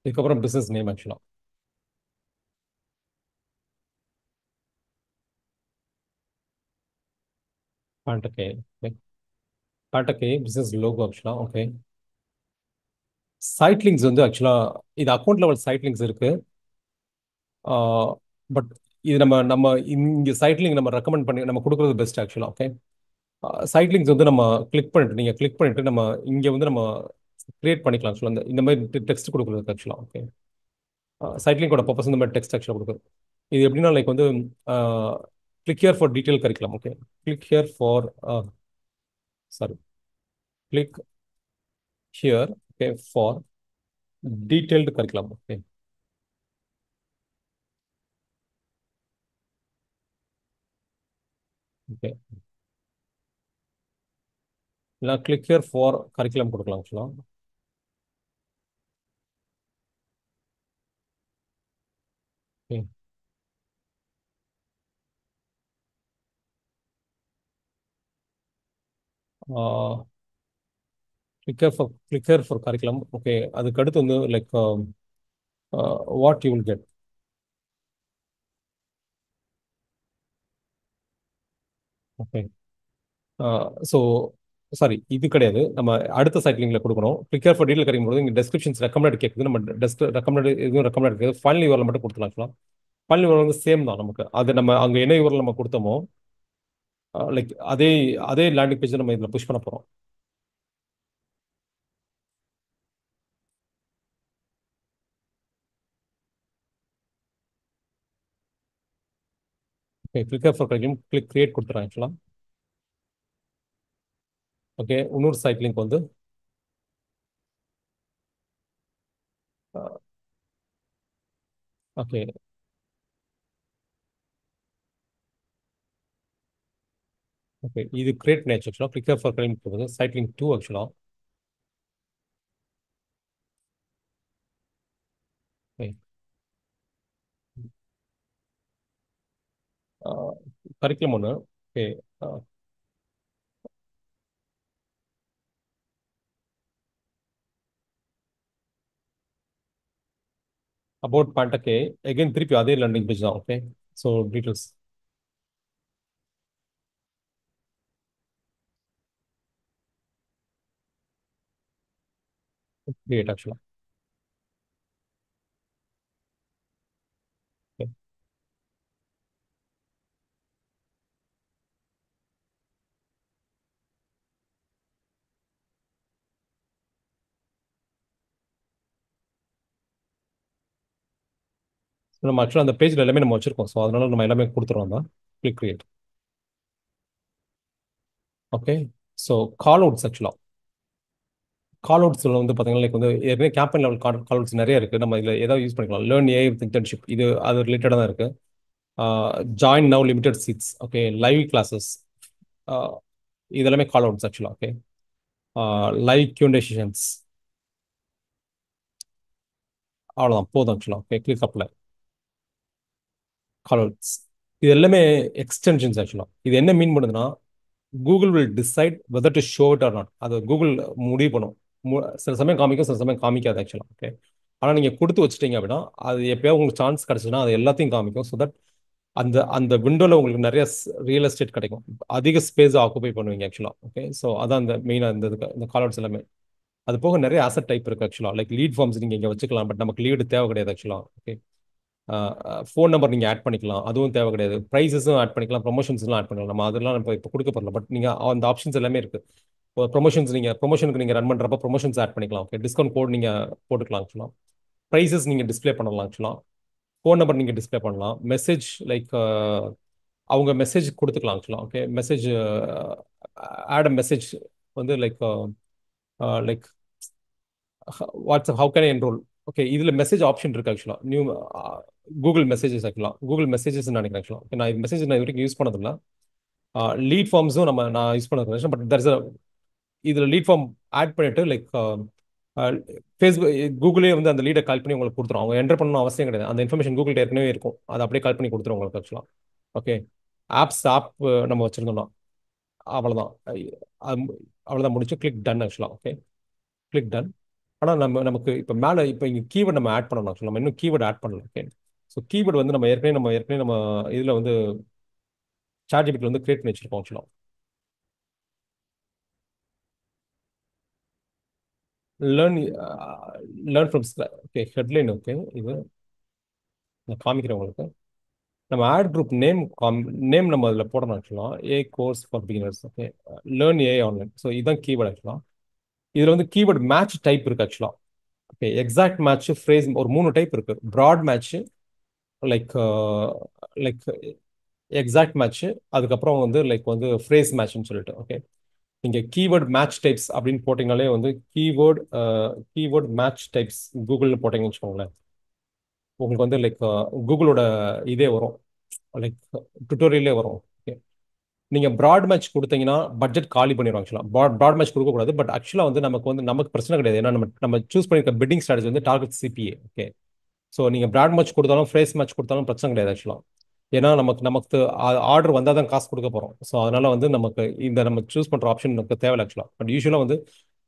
இதுக்கப்புறம் பிசினஸ் நேம் ஆக்சுவலா. பாண்டக்கே. ஓகே. பாண்டக்கே பிசினஸ் லோகோ ஆக்சுவலா. ஓகே. சைட் லிங்க்ஸ் வந்து ஆக்சுவலா இது அக்கௌண்ட் லெவல் சைட் லிங்க்ஸ் இருக்கு. பட் இது நம்ம நம்ம இங்க சைட் லிங்க் நம்ம ரெக்கமெண்ட் பண்ணி நம்ம கொடுக்குறது பெஸ்ட் ஆக்சுவலா. ஓகே. சைட் லிங்க்ஸ் வந்து நம்ம கிளிக் பண்ணிட்டு நீங்க கிளிக் பண்ணிட்டு நம்ம இங்க வந்து நம்ம கிரியேட் பண்ணிக்கலாம் ஆக்சுவலா. இந்த மாதிரி டெக்ஸ்ட் கொடுக்குறது ஆக்சுவலா. ஓகே. சைட் லிங்கோட பர்பஸ் இந்த மாதிரி டெக்ஸ்ட் ஆக்சுவலா கொடுக்குறது. இது எப்படின்னா லைக் வந்து click here for detail curriculum. Okay. Click here for sorry click here okay for detailed curriculum. Okay. Okay. இல்லை கிளிக் ஹியர் ஃபார் கரிக்குலம் கொடுக்கலாம் ஆக்சுவலா. Okay. Click here for curriculum. Okay. அதுக்கு அடுத்து வந்து like what you will get. Okay. So sorry இது கிடையாது. நம்ம அடுத்த சைட் லிங்க்ல கொடுக்கணும். கிளிக் ஹியர் ஃபார் டீடைல் கிடைக்கும் போது இங்கே டெஸ்கிரிப்ஷன்ஸ் ரெக்கமெண்டட் கேட்குது. நம்ம ரெக்கமெண்டட் எதுவும் ரெக்கமெண்டட் கேட்குது. ஃபைனல் யூஆர்எல் மட்டும் கொடுத்துலாம் ஆக்சுவலா. ஃபைனல் யூஆர்எல் வந்து சேம் தான் நமக்கு. அது நம்ம அங்கே என்ன யூஆர்எல் நம்ம கொடுத்தோமோ லைக் அதே அதே லேண்டிங் பேஜ் நம்ம இதில் புஷ் பண்ண போகிறோம். ஓகே. கிளிக் ஹியர் ஃபார் கிடைக்கும் கிளிக் கிரியேட் கொடுத்துறேன் ஆக்சுவலா. ஓகே. இன்னொரு சைட் லிங்க் வந்து ஓகே. ஓகே. இது கிரியேட் பண்ணியாச்சு ஆக்சுவலா. கிளிக் ஹியர் ஃபார் கிடைக்கும் சைட் லிங்க் 2 ஆக்சுவலா. ஓகே. கரிக்குலம் ஒன்று. ஓகே. அபவுட் பாண்டக்கே அகைன் திருப்பி அதே லேண்டிங் பேஜ் தான். ஓகே. ஸோ டீட்டெயில்ஸ் கிரியேட் ஆக்சுவலா. ஓகே. நம்ம ஆக்சுவலாக அந்த பேஜில் எல்லாமே நம்ம வச்சிருக்கோம். ஸோ அதனால நம்ம எல்லாமே கொடுத்துருவோம் தான். Click create. ஓகே. ஸோ கால் அவுட்ஸ் ஆக்சுவலாக. கால் அவுட்ஸில் வந்து பார்த்தீங்கன்னா லைக் வந்து ஏற்கனவே கேம்பெயின் லெவல் கால் அவுட்ஸ் நிறைய இருக்குது. நம்ம இதில் ஏதாவது யூஸ் பண்ணிக்கலாம். லேர்ன் ஏஐ வித் இன்டர்ன்ஷிப் இது அது ரிலேட்டடாக தான் இருக்குது. Join now limited seats. Okay. Live classes இதெல்லாமே callouts actually. Okay. Live Q and A sessions அவ்வளோதான் போதும் actually. Okay. Click apply. Callouts இது எல்லாமே எக்ஸ்டென்ஷன்ஸ் ஆக்சுவலாக. இது என்ன மீன் பண்ணுதுன்னா Google will decide whether to show it or not. அது Google முடிவு பண்ணும். சில சமயம் காமிக்கும், சில சமயம் காமிக்காது ஆக்சுவலாக. ஓகே. ஆனால் நீங்கள் கொடுத்து வச்சிட்டீங்க அப்படின்னா அது எப்பயாவது உங்களுக்கு சான்ஸ் கிடச்சுன்னா அது எல்லாத்தையும் காமிக்கும். ஸோ தட் அந்த அந்த விண்டோவில் உங்களுக்கு நிறைய ரியல் எஸ்டேட் கிடைக்கும். அதிக ஸ்பேஸ் ஆக்குபை பண்ணுவீங்க ஆக்சுவலாக. ஓகே. ஸோ அதான் இந்த மெயினாக இந்த இதுக்கு இந்த கால் அவுட்ஸ் எல்லாமே. அது போக நிறைய ஆசட் டைப் இருக்குது ஆக்சுவலாக. லைக் லீட் ஃபார்ம்ஸ் நீங்கள் இங்கே வச்சுக்கலாம். பட் நமக்கு லீடு தேவை கிடையாது ஆக்சுவலாக. ஓகே. ஃபோன் நம்பர் நீங்கள் ஆட் பண்ணிக்கலாம். அதுவும் தேவை கிடையாது. ப்ரைஸஸும் ஆட் பண்ணிக்கலாம். ப்ரொமோஷன்ஸ்லாம் ஆட் பண்ணலாம். நம்ம அதெல்லாம் நம்ம இப்போ கொடுக்க போகிறல. பட் நீங்கள் அந்த ஆப்ஷன்ஸ் எல்லாமே இருக்குது. இப்போ ப்ரொமோஷன்ஸ் நீங்கள் ப்ரொமோஷனுக்கு நீங்கள் ரன் பண்ணுறப்ப ப்ரொமோஷன்ஸ் ஆட் பண்ணிக்கலாம். ஓகே. டிஸ்கவுண்ட் கோட் நீங்கள் போட்டுக்கலாம் ஆக்சுவலாக. ப்ரைஸஸ் நீங்கள் டிஸ்ப்ளே பண்ணலாம் ஆக்சுவலாக. ஃபோன் நம்பர் நீங்கள் டிஸ்ப்ளே பண்ணலாம். மெசேஜ் லைக் அவங்க மெசேஜ் கொடுத்துக்கலாம் actually. Okay. Message add a message வந்து like like WhatsApp how can I enroll. Okay. இதில் மெசேஜ் ஆப்ஷன் இருக்கு actually. New Google messages actually. Google messages நினைக்கிறேன் actually. Okay. நான் message நான் இது வரைக்கும் யூஸ் பண்ணதில்லை. லீட் ஃபார்ம்ஸும் நான் யூஸ் பண்ண பட் தர் இஸ் இதில் லீட் ஃபார்ம் ஆட் பண்ணிட்டு லைக் ஃபேஸ்புக் கூகுளே வந்து அந்த லீடை கால் பண்ணி உங்களுக்கு கொடுத்துரும். அவங்க என்டர் பண்ணணும் அவசியம் கிடையாது. அந்த இன்ஃபர்மேஷன் கூகுள் ஏற்கனவே இருக்கும். அதை அப்படியே கால் பண்ணி கொடுத்துரும் உங்களுக்கு ஆக்சுவலாக. ஓகே. ஆப் நம்ம வச்சிருந்தோம்னா அவ்வளோதான். அவ்வளோதான் முடிச்சு கிளிக் டன் ஆக்சுவலாக. ஓகே. Click done. ஆனால் நமக்கு இப்போ மேலே இப்போ இங்கே கீவேர்ட் நம்ம ஆட் பண்ணணும் ஆக்சுவலாக நம்ம இன்னும் கீவேர்ட் ஆட் பண்ணல. ஓகே. ஸோ கீவேர்ட் வந்து நம்ம ஏற்கனவே இதில் வந்து சார்ஜிபிலிட்டி வந்து கிரியேட் பண்ணி வச்சிருக்கோம் ஆக்சுவலாக. Learn learn from okay headline. Okay. இது நான் காமிக்கிறேன் உங்களுக்கு. நம்ம ஆட் குரூப் நேம் நம்ம அதில் போடணும் ஆக்சுவலாக. Course for beginners. Okay. Learn online. So இதுதான் கீவேர்ட் ஆக்சுவலாக. இதில் வந்து கீவேர்ட் மேட்ச் டைப் இருக்கு ஆக்சுவலாக. ஓகே. எக்ஸாக்ட் மேட்ச் ஃப்ரேஸ் ஒரு 3 டைப் இருக்கு. Broad match, like like exact match, அதுக்கப்புறம் வந்து லைக் வந்து ஃப்ரேஸ் மேட்ச்னு சொல்லிட்டு. ஓகே. நீங்க கீவேர்ட் மேட்ச் டைப்ஸ் அப்படின்னு போட்டீங்கனாலே வந்து கீவேர்ட் மேட்ச் டைப்ஸ் கூகுள்னு போட்டீங்கன்னு வச்சுக்கோங்களேன், உங்களுக்கு வந்து லைக் கூகுளோட இதே வரும், லைக் டுட்டோரியலே வரும். ஓகே. நீங்க ப்ராட் மேட்ச் கொடுத்தீங்கன்னா பட்ஜெட் காலி பண்ணிடுவாங்க ஆக்சுவலாக. ப்ராட் மேட்ச் கொடுக்கக்கூடாது. பட் ஆக்சுவலாக வந்து நமக்கு பிரச்சனை கிடையாது. ஏன்னா நம்ம நம்ம சூஸ் பண்ணிருக்க பிட்டிங் ஸ்ட்ராட்டஜி வந்து டார்கெட் சிபிஏ. ஓகே. ஸோ நீங்கள் பிராட் மேட்ச் கொடுத்தாலும் ஃப்ரேஸ் மேட்ச் கொடுத்தாலும் பிரச்சனை கிடையாது ஆக்சுவலாக. ஏன்னா நமக்கு நமக்கு ஆர்டர் வந்தால் தான் காசு கொடுக்க போகிறோம். ஸோ அதனால வந்து நமக்கு இந்த நம்ம சூஸ் பண்ணுற ஆப்ஷன் நமக்கு தேவை ஆக்சுவலாக. பட் யூஸ்வலாக வந்து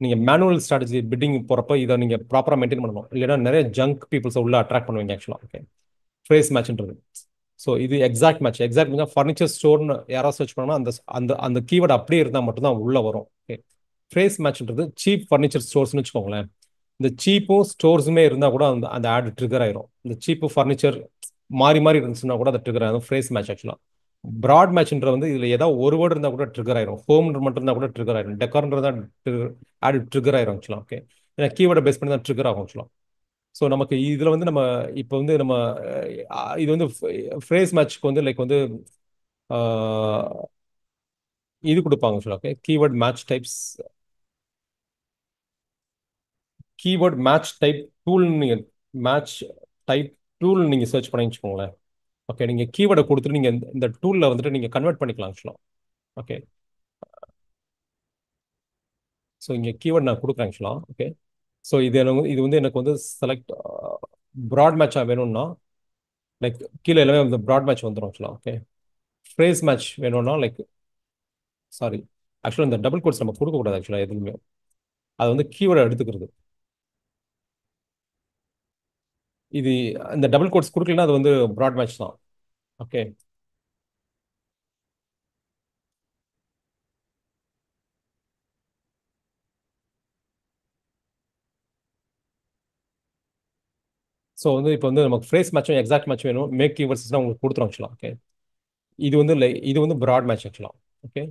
நீங்கள் மேனுவல் ஸ்ட்ராட்டஜி பிட்டிங் போகிறப்ப இதை நீங்கள் ப்ராப்பராக மெயின்டைன் பண்ணணும். இல்லைன்னா நிறைய ஜங்க் பீப்புள்ஸை உள்ள அட்ராக்ட் பண்ணுவீங்க ஆக்சுவலாக. ஓகே. ஃப்ரேஸ் மேட்ச்ன்றது. ஸோ இது exact match. Exact match furniture ஸ்டோர்னு யாராவது சர்ச் பண்ணால் அந்த அந்த அந்த கீவேர்டு அப்படியே இருந்தால் மட்டும்தான் உள்ள வரும். ஓகே. ஃப்ரேஸ் மேட்ச்ன்றது சீப் ஃபர்னிச்சர் ஸ்டோர்ஸ்னு வச்சுக்கோங்களேன். இந்த சீப்பும் ஸ்டோர்ஸுமே இருந்தால் கூட அந்த அந்த ஆட் ட்ரிகர் ஆயிரும். இந்த சீப்பு ஃபர்னிச்சர் மாறி மாறி இருந்துச்சுன்னா கூட அது ட்ரிகர் ஆகும். ஃப்ரேஸ் மேட்ச் ஆக்சுவலாக. ப்ராட் மேட்ச்ன்ற வந்து இதில் ஏதாவது ஒரு வேர்டு இருந்தால் கூட ட்ரிகர் ஆயிரும். ஹோம் மட்டும் இருந்தால் கூட ட்ரிகர் ஆயிரும். டெக்கார்ன்றதா ஆட் ட்ரிகர் ஆயிரும் ஆக்சுவலாக. ஓகே. ஏன்னா கீவேர்டை பேஸ் பண்ணி தான் ட்ரிகர் ஆகும் ஆக்சுவலாக. ஸோ நமக்கு இதில் வந்து நம்ம இப்போ வந்து நம்ம இது வந்து ஃப்ரேஸ் மேட்ச்க்கு வந்து லைக் வந்து அஹ், இது கொடுப்பாங்க ஆக்சுவலாக. Okay. Keyword match type tool நீங்கள் மேட்ச் டைப் டூல் நீங்கள் சர்ச் பண்ணி வச்சுக்கோங்களேன். ஓகே. நீங்கள் கீவேர்டை கொடுத்துட்டு நீங்கள் இந்த டூலில் வந்துட்டு நீங்கள் கன்வெர்ட் பண்ணிக்கலாம் ஆக்சுவலாக. ஓகே. ஸோ இங்கே கீவேர்ட் நான் கொடுக்குறேன் ஆக்சுவலாக. ஓகே. ஸோ இது வந்து எனக்கு செலக்ட் ப்ராட் மேட்சாக வேணும்னா லைக் கீழே எல்லாமே இந்த ப்ராட் மேட்ச் வந்துடும் ஆக்சுவலாக. ஓகே. ஃப்ரேஸ் மேட்ச் வேணும்னா லைக் சாரி, ஆக்சுவலாக இந்த டபுள் கோட்ஸ் நம்ம கொடுக்கக்கூடாது ஆக்சுவலாக எதுவுமே. அது வந்து கீவேர்டை எடுத்துக்கிறது. இது இந்த டபுள் கோட்ஸ் கொடுக்கலன்னா அது வந்து ப்ராட் மேட்ச் தான். ஓகே. ஸோ வந்து இப்போ வந்து நமக்கு ஃப்ரேஸ் மேட்சும் எக்ஸாக்ட் மேட்ச் வேணும். மேக் கீவர்ட்ஸ்லாம் உங்களுக்கு கொடுத்துரும் ஆக்சுவலாக. ஓகே. இது வந்து ப்ராட் மேட்ச் ஆக்சுவலாக. ஓகே.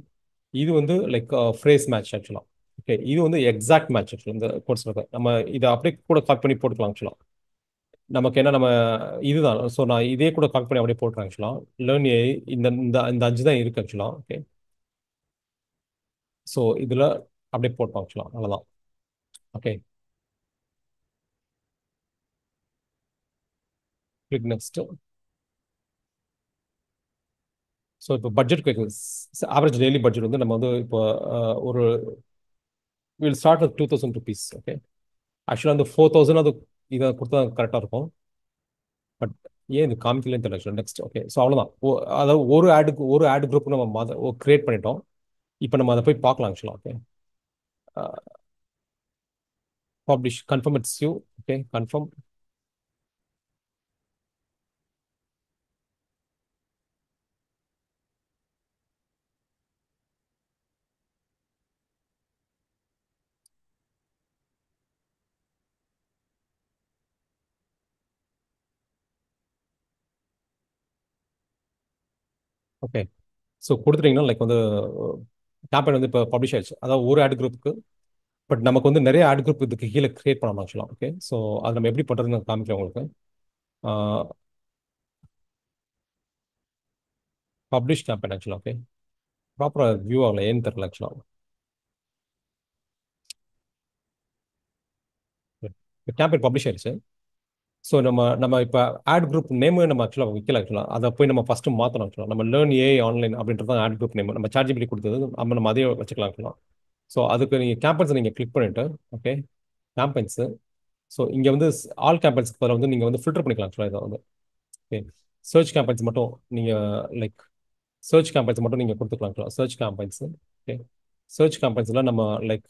இது வந்து லைக் ஃப்ரேஸ் மேட்ச் ஆக்சுவலாக. ஓகே. இது வந்து எக்ஸாக்ட் மேட்ச் ஆக்சுவலாக. இந்த கோர்ஸ் நம்ம இதை அப்படியே கூட காப்பி பண்ணி போட்டுக்கலாம் ஆக்சுவலாக. நமக்கு என்ன நம்ம இதுதான். ஸோ நான் இதே கூட காப்பி பண்ணி அப்படியே போட்டுறேன் ஆக்சுவலாக. லேர்ன் ஏஐ இந்த இந்த இந்த 5 தான் இருக்கு ஆக்சுவலாக. ஓகே. ஸோ இதில் அப்படியே போட்டோம் ஆக்சுவலாக. அவ்வளோதான். ஓகே. Click next. ஸோ இப்போ பட்ஜெட் கேட்குது. ஆவரேஜ் டெய்லி பட்ஜெட் வந்து நம்ம வந்து இப்போ ஒரு வில் ஸ்டார்ட் வித் ₹2,000. ஓகே. ஆக்சுவலாக அந்த 4,000 அது இதை கொடுத்தா கரெக்டாக இருக்கும். பட் ஏன் இது காமிக்கலன்னு தெரியல ஆக்சுவலாக. நெக்ஸ்ட். ஓகே. ஸோ அவ்வளோதான். அதாவது ஒரு ஆடு குரூப் நம்ம கிரியேட் பண்ணிட்டோம். இப்போ நம்ம அதை போய் பார்க்கலாம் ஆக்சுவலாக. Okay. Publish confirm it's you. Okay. Confirm. Okay. So கொடுத்துட்டீங்கன்னா லைக் வந்து கேம்பெயின் வந்து இப்போ பப்ளிஷ் ஆயிடுச்சு. அதாவது ஒரு ஆட் குரூப்புக்கு. பட் நமக்கு வந்து நிறைய ஆட் குரூப் இதுக்கு கீழே கிரியேட் பண்ணலாம் ஆக்சுவலாக. ஓகே. ஸோ அது நம்ம எப்படி பண்ணுறதுன்னு நான் காமிக்கிறேன் உங்களுக்கு. பப்ளிஷ் கேம்பெயின் ஆக்சுவலாக. ஓகே. ப்ராப்பராக வியூ ஆகல, ஏன்னு தெரியல ஆக்சுவலாக. கேம்பெயின் பப்ளிஷ் ஆயிடுச்சு. ஸோ நம்ம நம்ம இப்போ ஆட் குரூப் நேமு நம்ம ஆக்சுவலாக வைக்கல ஆக்சுவலாக. அதை போய் நம்ம ஃபஸ்ட்டு மாற்றணும் ஆக்சுவலாக. நம்ம லேர்ன் ஏஐ ஆன்லைன் அப்படின்றது தான் ஆட் குரூப் நேம். நம்ம சார்ஜிபிலிட்டி கொடுத்தது நம்ம அதே வச்சுக்கலாம் ஆக்சுவலாக. ஸோ அதுக்கு நீங்கள் கேம்பெயின்ஸை நீங்கள் கிளிக் பண்ணிவிட்டு ஓகே. கேம்பெயின்ஸு. ஸோ இங்கே வந்து ஆல் கேம்பெயின்ஸ்க்கு பதிலாக வந்து நீங்கள் வந்து ஃபில்டர் பண்ணிக்கலாம் ஆக்சுவலாக. இதை வந்து ஓகே. சர்ச் கேம்பெயின்ஸ் மட்டும் நீங்கள் லைக் சர்ச் கேம்பெயின்ஸ் மட்டும் நீங்கள் கொடுத்துக்கலாம் ஆக்சுவலாக. Search campaigns. ஓகே. சர்ச் கேம்பெயின்ஸில் நம்ம லைக்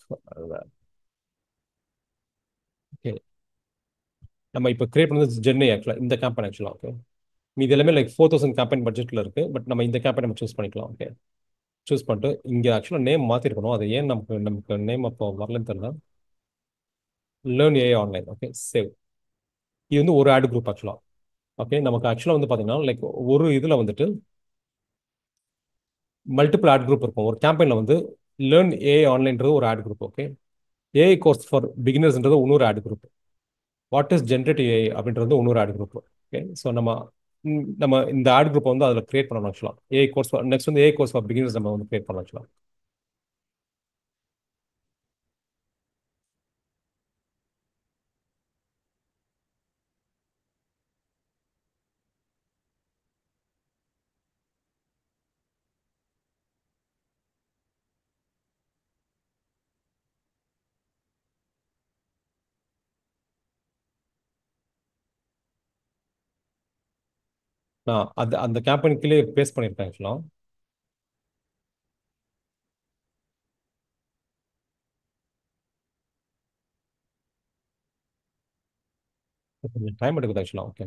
நம்ம இப்போ கிரியேட் பண்ணது ஜென்னை ஆக்சுவலாக இந்த கேம்பெயின் ஆக்சுவலாக. ஓகே, மீது எல்லாமே லைக் 4000 கேம்பெயின் பட்ஜெட்டில் இருக்கு. பட் நம்ம இந்த கேம்பெயின் நம்ம சூஸ் பண்ணிக்கலாம். ஓகே, சூஸ் பண்ணிட்டு இங்கே ஆக்சுவலாக நேம் மாற்றிருக்கணும். அது ஏன் நமக்கு நமக்கு நேம் அப்போ வரலன்னு தெரியல. Learn AI online. Okay, save. இது வந்து ஒரு ஆட் குரூப் ஆக்சுவலாக. ஓகே, நமக்கு ஆக்சுவலாக வந்து பார்த்தீங்கன்னா லைக் ஒரு இதில் வந்துட்டு மல்டிபிள் ஆட் குரூப் இருக்கும். ஒரு கேம்பெயினில் வந்து லேர்ன் ஏஐ ஆன்லைன்றது ஒரு ad group. Okay, AI course for பிகினர்ஸ்ன்றது இன்னொரு ad group. What is generative AI அப்படின்றது இன்னொரு ஆட் குரூப். ஓகே, ஸோ நம்ம இந்த ஆட் குரூப் வந்து அதில் கிரியேட் பண்ணணும் ஆக்சுவலாக. ஏஐ கோர்ஸ் நெக்ஸ்ட் வந்து ஏஐ கோர்ஸ் ஃபார் பிகினர்ஸ் நம்ம வந்து கிரியேட் பண்ணலாம் ஆக்சுவலாக. நான் அந்த கேம்பெயினுக்குள்ளே பேஸ் பண்ணியிருக்கேன் ஆக்சுவலாக. கொஞ்சம் டைம் எடுக்குது ஆக்சுவலாக. Okay,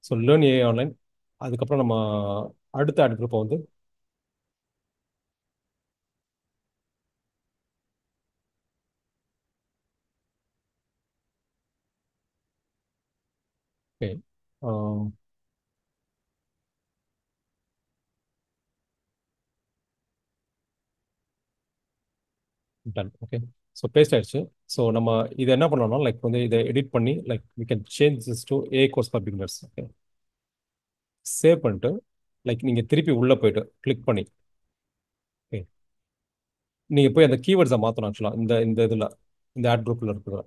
so learn AI online. அதுக்கப்புறம் நம்ம அடுத்த ஆட் குரூப்பை வந்து okay done. Okay, so paste ஆயிடுச்சு. ஸோ நம்ம இதை என்ன பண்ணோம்னா லைக் வந்து இதை எடிட் பண்ணி like we can change this to AI course for beginners. Okay, save பண்ணிட்டு லைக் நீங்கள் திருப்பி உள்ளே போயிட்டு கிளிக் பண்ணி ஓகே, நீங்கள் போய் அந்த கீவேர்ட்ஸை மாற்றணும் ஆக்சுவலாக. இந்த இந்த இதில் இந்த ஆட் குரூப்பில் இருக்குது.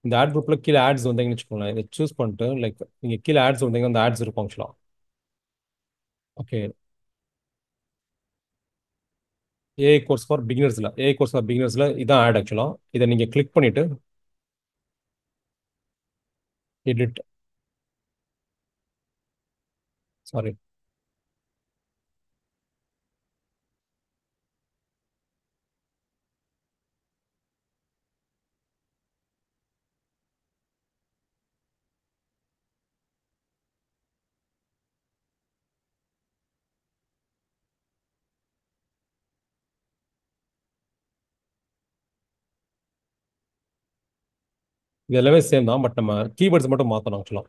இந்த ஆட் குரூப்பில் கீழே ஆட்ஸ் வந்தீங்கன்னு வச்சுக்கோங்களேன். இதை சூஸ் பண்ணிட்டு லைக் நீங்கள் கீழே ஆட்ஸ் வந்தீங்கன்னா அந்த ஆட்ஸ் இருக்கும் ஆக்சுவலாக. ஓகே, ஏஐ கோர்ஸ் ஃபார் பிகினர்ஸில் ஏஐ கோர்ஸ் ஃபார் பிகினர்ஸில் இதான் ஆட் ஆக்சுவலாக. இதை நீங்கள் கிளிக் பண்ணிவிட்டு எடிட். சாரி, இது எல்லாமே சேம் தான். பட் நம்ம கீவேர்ட்ஸ் மட்டும் மாற்றணும் ஆக்சுவலாக.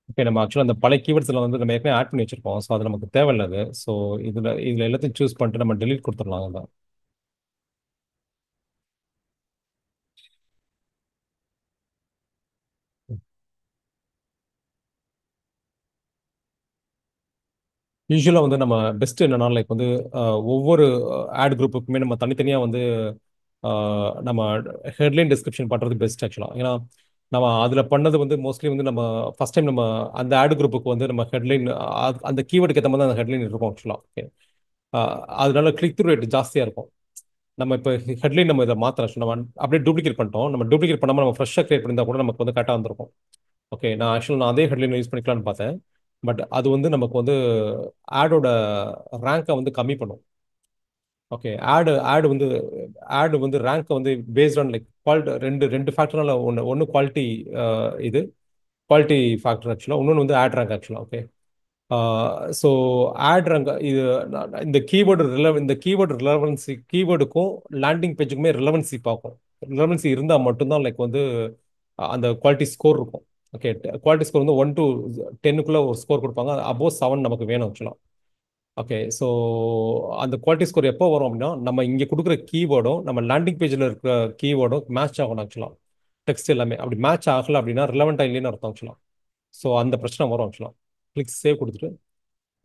ஓகே, நம்ம ஆக்சுவலாக அந்த பழைய கீவேர்ட்ஸில் வந்து நம்ம ஏற்கனவே ஆட் பண்ணி வச்சிருக்கோம். ஸோ அது நமக்கு தேவையில்லாது. ஸோ இதில் எல்லாத்தையும் சூஸ் பண்ணிட்டு நம்ம delete கொடுத்துடலாம் அதில். யூஸ்வலாக வந்து நம்ம பெஸ்ட் என்னன்னா லைக் வந்து ஒவ்வொரு ஆட் குரூப்புக்குமே நம்ம தனித்தனியாக வந்து நம்ம ஹெட்லைன் டிஸ்கிரிப்ஷன் பண்ணுறது பெஸ்ட் ஆக்சுவலாக. ஏன்னா நம்ம அதில் பண்ணது வந்து மோஸ்ட்லி வந்து நம்ம ஃபஸ்ட் டைம் நம்ம அந்த ஆட் குரூப்புக்கு வந்து நம்ம ஹெட்லைன் அந்த கீவேர்டுக்கு ஏற்ற மாதிரி அந்த ஹெட்லைன் இருக்கும் ஆக்சுவலாக. ஓகே, அதனால கிளிக் த்ரூ ரேட் ஜாஸ்தியாக இருக்கும். நம்ம இப்போ ஹெட்லைன் நம்ம இதை மாத்திரம் நம்ம அப்படியே டூப்ளிகேட் பண்ணிட்டோம். நம்ம டூப்ளிகேட் பண்ணாமல் நம்ம ஃப்ரெஷ்ஷாக கிரியேட் பண்ணியிருந்தா கூட நமக்கு வந்து கரெக்டாக வந்திருக்கும். ஓகே, நான் அதே ஹெட்லைன் யூஸ் பண்ணிக்கலாம்னு பார்த்தேன். பட் அது வந்து நமக்கு வந்து ஆடோட ரேங்கை வந்து கம்மி பண்ணும். ஓகே, ஆடு வந்து ரேங்க்கை வந்து பேஸ்ட் ஆன் லைக் குவாலிட்டி ரெண்டு ரெண்டு ஃபேக்டர்னால ஒன்று குவாலிட்டி. இது குவாலிட்டி ஃபேக்டர் ஆக்சுவலாக. இன்னொன்று வந்து ஆட் ரேங்க் ஆக்சுவலாக. ஓகே, ஸோ ஆட் ரேங்க் இது இந்த கீவேர்டு ரிலவன்சி கீவேர்டுக்கும் லேண்டிங் பேஜுக்குமே ரிலவன்சி பார்க்கும். ரிலவன்சி இருந்தால் மட்டும்தான் லைக் வந்து அந்த குவாலிட்டி ஸ்கோர் இருக்கும். ஓகே, குவாலிட்டி ஸ்கோர் வந்து 1 to 10க்குள்ள ஒரு ஸ்கோர் கொடுப்பாங்க. அபோவ் 7 நமக்கு வேணும் ஆக்சுவலாக. ஓகே, ஸோ அந்த குவாலிட்டி ஸ்கோர் எப்போ வரும் அப்படின்னா நம்ம இங்கே கொடுக்குற கீவேர்டும் நம்ம லேண்டிங் பேஜில் இருக்கிற கீவேர்டும் மேட்ச் ஆகணும் ஆக்சுவலாக. டெக்ஸ்ட் எல்லாமே அப்படி மேட்ச் ஆகல அப்படின்னா ரிலவெண்ட்டாக இல்லைன்னு அர்த்தம் ஆக்சுவலாக. ஸோ அந்த பிரச்சனை வரும் ஆக்சுவலாக. கிளிக் சேவ் கொடுத்துட்டு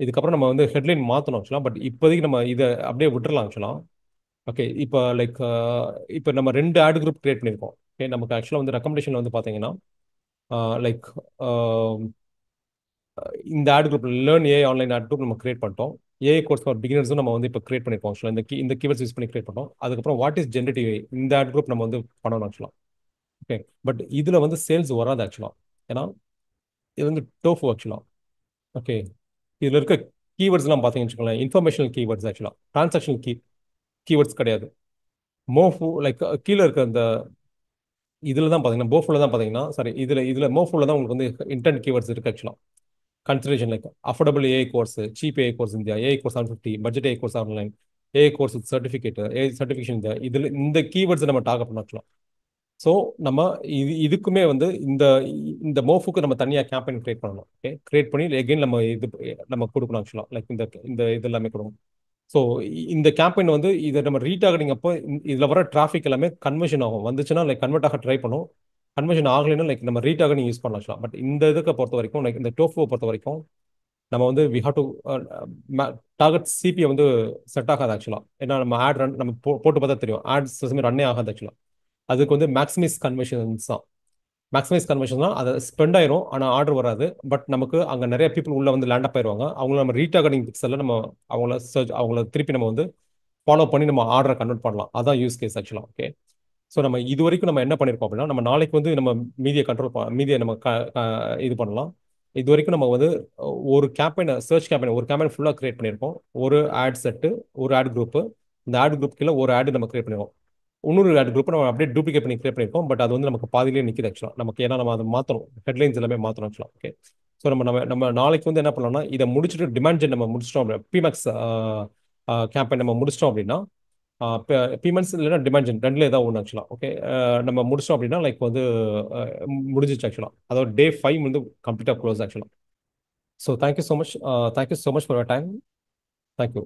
இதுக்கப்புறம் நம்ம வந்து ஹெட்லைன் மாற்றணும் ஆக்சுவலாக. பட் இப்போதைக்கு நம்ம இதை அப்படியே விட்டுறலாம் ஆக்சுவலாக. ஓகே, இப்போ லைக் இப்போ நம்ம ரெண்டு ஆட் குரூப் கிரியேட் பண்ணியிருக்கோம். ஓகே, நமக்கு ஆக்சுவலாக வந்து ரெக்கமெண்டேஷன் வந்து பார்த்தீங்கன்னா லைக் இந்த ad group learn AI online ad group நம்ம கிரியேட் பண்ணிட்டோம். ஏஐ கோர்ஸ் ஃபார் பிகினர்ஸும் நம்ம வந்து இப்போ கிரியேட் பண்ணிருக்கோம் ஆக்சுவலாக. இந்த கீவர்ஸ் யூஸ் பண்ணி கிரியேட் பண்ணோம். அதுக்கப்புறம் வாட் இஸ் ஜென்ரேட்டிவ் ஏஐ இந்த ஆட் குரூப் நம்ம வந்து பண்ணணும் ஆக்சுவலாக. ஓகே, பட் இதில் வந்து சேல்ஸ் வராது ஆக்சுவலாக. ஏன்னா இது வந்து டோஃபு ஆக்சுவலாக. ஓகே, இதில் இருக்க கீவேர்ட்ஸ்லாம் பார்த்தீங்கன்னு வச்சுக்கோங்களேன், இன்ஃபர்மேஷனல் கீவேர்ட்ஸ் ஆக்சுவலாக, டிரான்சாக்ஷனல் கீவேர்ட்ஸ் கிடையாது. மோஃபு லைக் கீழே இருக்க இந்த இதில் தான் பார்த்தீங்கன்னா போஃபுல தான் பார்த்தீங்கன்னா சாரி இதில் மோஃபுல தான் உங்களுக்கு வந்து இன்டென்ட் கீவேர்ட்ஸ் இருக்கு ஆக்சுவலாக. Consideration like affordable AI course, cheap AI course India, AI course 750, budget AI course online, AI course with certificate, AI certification India, இதில் இந்த கீவேர்ட்ஸ் நம்ம டார்கெட் பண்ண ஆக்சுவலாக. ஸோ நம்ம இதுக்குமே வந்து இந்த இந்த மோஃபுக்கு நம்ம தனியாக கேம்பெயின் கிரியேட் பண்ணணும். ஓகே, கிரியேட் பண்ணி எகைன் நம்ம நம்ம கொடுக்கணும் ஆக்சுவலாக. லைக் இந்த இது எல்லாமே கொடுக்கணும். ஸோ இந்த கேம்பெயின் வந்து இதை நம்ம ரீடார்கெட்டிங் அப்போ இதில் வர டிராஃபிக் எல்லாமே கன்வர்ஷன் ஆகும். வந்துச்சுன்னா லைக் கன்வெர்ட் ஆக ட்ரை பண்ணும். கன்வர்ஷன் ஆகலைன்னா லைக் நம்ம ரீடார்கெட்டிங் யூஸ் பண்ணலாம். பட் இந்த இதுக்கு பொறுத்த வரைக்கும் லைக் இந்த டோஃபுவை பொறுத்த வரைக்கும் நம்ம வந்து வி ஹாவ் டு டார்கெட் சிபியை வந்து செட் ஆகாது ஆக்சுவலாக. ஏன்னா நம்ம ஆட் ரன் நம்ம போட்டு பார்த்தா தெரியும், ஆட்ஸ் ரன்னே ஆகாது ஆக்சுவலாக. அதுக்கு வந்து மேக்ஸிமைஸ் கன்வர்ஷன்ஸ் தான். மேக்ஸிமைஸ் கன்வர்ஷன் தான், அதை ஸ்பெண்ட் ஆயிரும் ஆனால் ஆர்டர் வராது. பட் நமக்கு அங்கே நிறைய பீப்புள் உள்ள வந்து லேண்ட் அப் ஆயிருவாங்க. அவங்கள நம்ம ரீடார்கெட்டிங் பிக்சலில் நம்ம அவங்கள திருப்பி நம்ம வந்து ஃபாலோ பண்ணி நம்ம ஆர்டரை கன்வெர்ட் பண்ணலாம். அதான் யூஸ் கேஸ் ஆக்சுவலாக. ஓகே, ஸோ நம்ம இது வரைக்கும் நம்ம என்ன பண்ணியிருக்கோம் அப்படின்னா, நம்ம நாளைக்கு வந்து நம்ம மீதியை மீதியை நம்ம இது பண்ணலாம். இது வரைக்கும் நம்ம வந்து ஒரு கேம்பெயின் சர்ச் கேம்பெயின் ஒரு கேம்பெயின் ஃபுல்லாக கிரியேட் பண்ணியிருக்கோம். ஒரு ஆட் செட்டு, ஒரு ஆட் குரூப்பு. இந்த ஆட் குரூப் கீழே ஒரு ஆடு நம்ம கிரியேட் பண்ணிருக்கோம். இன்னொரு ஆட் குரூப் நம்ம அப்படியே டூப்ளிகேட் பண்ணி கிரியேட் பண்ணியிருக்கோம். பட் அது வந்து நமக்கு பாதியிலே நிற்கிது ஆக்சுவலாக. நமக்கு ஏன்னா நம்ம அதை மாற்றணும், ஹெட்லைன்ஸ் எல்லாமே மாற்றணும் ஆக்சுவலாக. ஓகே, ஸோ நம்ம நம்ம நம்ம நாளைக்கு வந்து என்ன பண்ணலாம்னா, இதை முடிச்சுட்டு டிமாண்ட் ஜென் நம்ம முடிச்சிட்டோம், பிமேக்ஸ் கேம்பெயின் நம்ம முடிச்சிட்டோம் அப்படின்னா பிமெண்ட்ஸ் இல்லைன்னா டிமாண்ட் ஜென் ரெண்டுல ஏதாவது ஒன்று ஆக்சுவலாக. ஓகே, நம்ம முடிச்சிட்டோம் அப்படின்னா லைக் வந்து முடிஞ்சிச்சு ஆக்சுவலாக. அதாவது டே 5 வந்து கம்ப்ளீட்டாக க்ளோஸ் ஆக்சுவலாக. So thank you so much, thank you so much for your time. Thank you.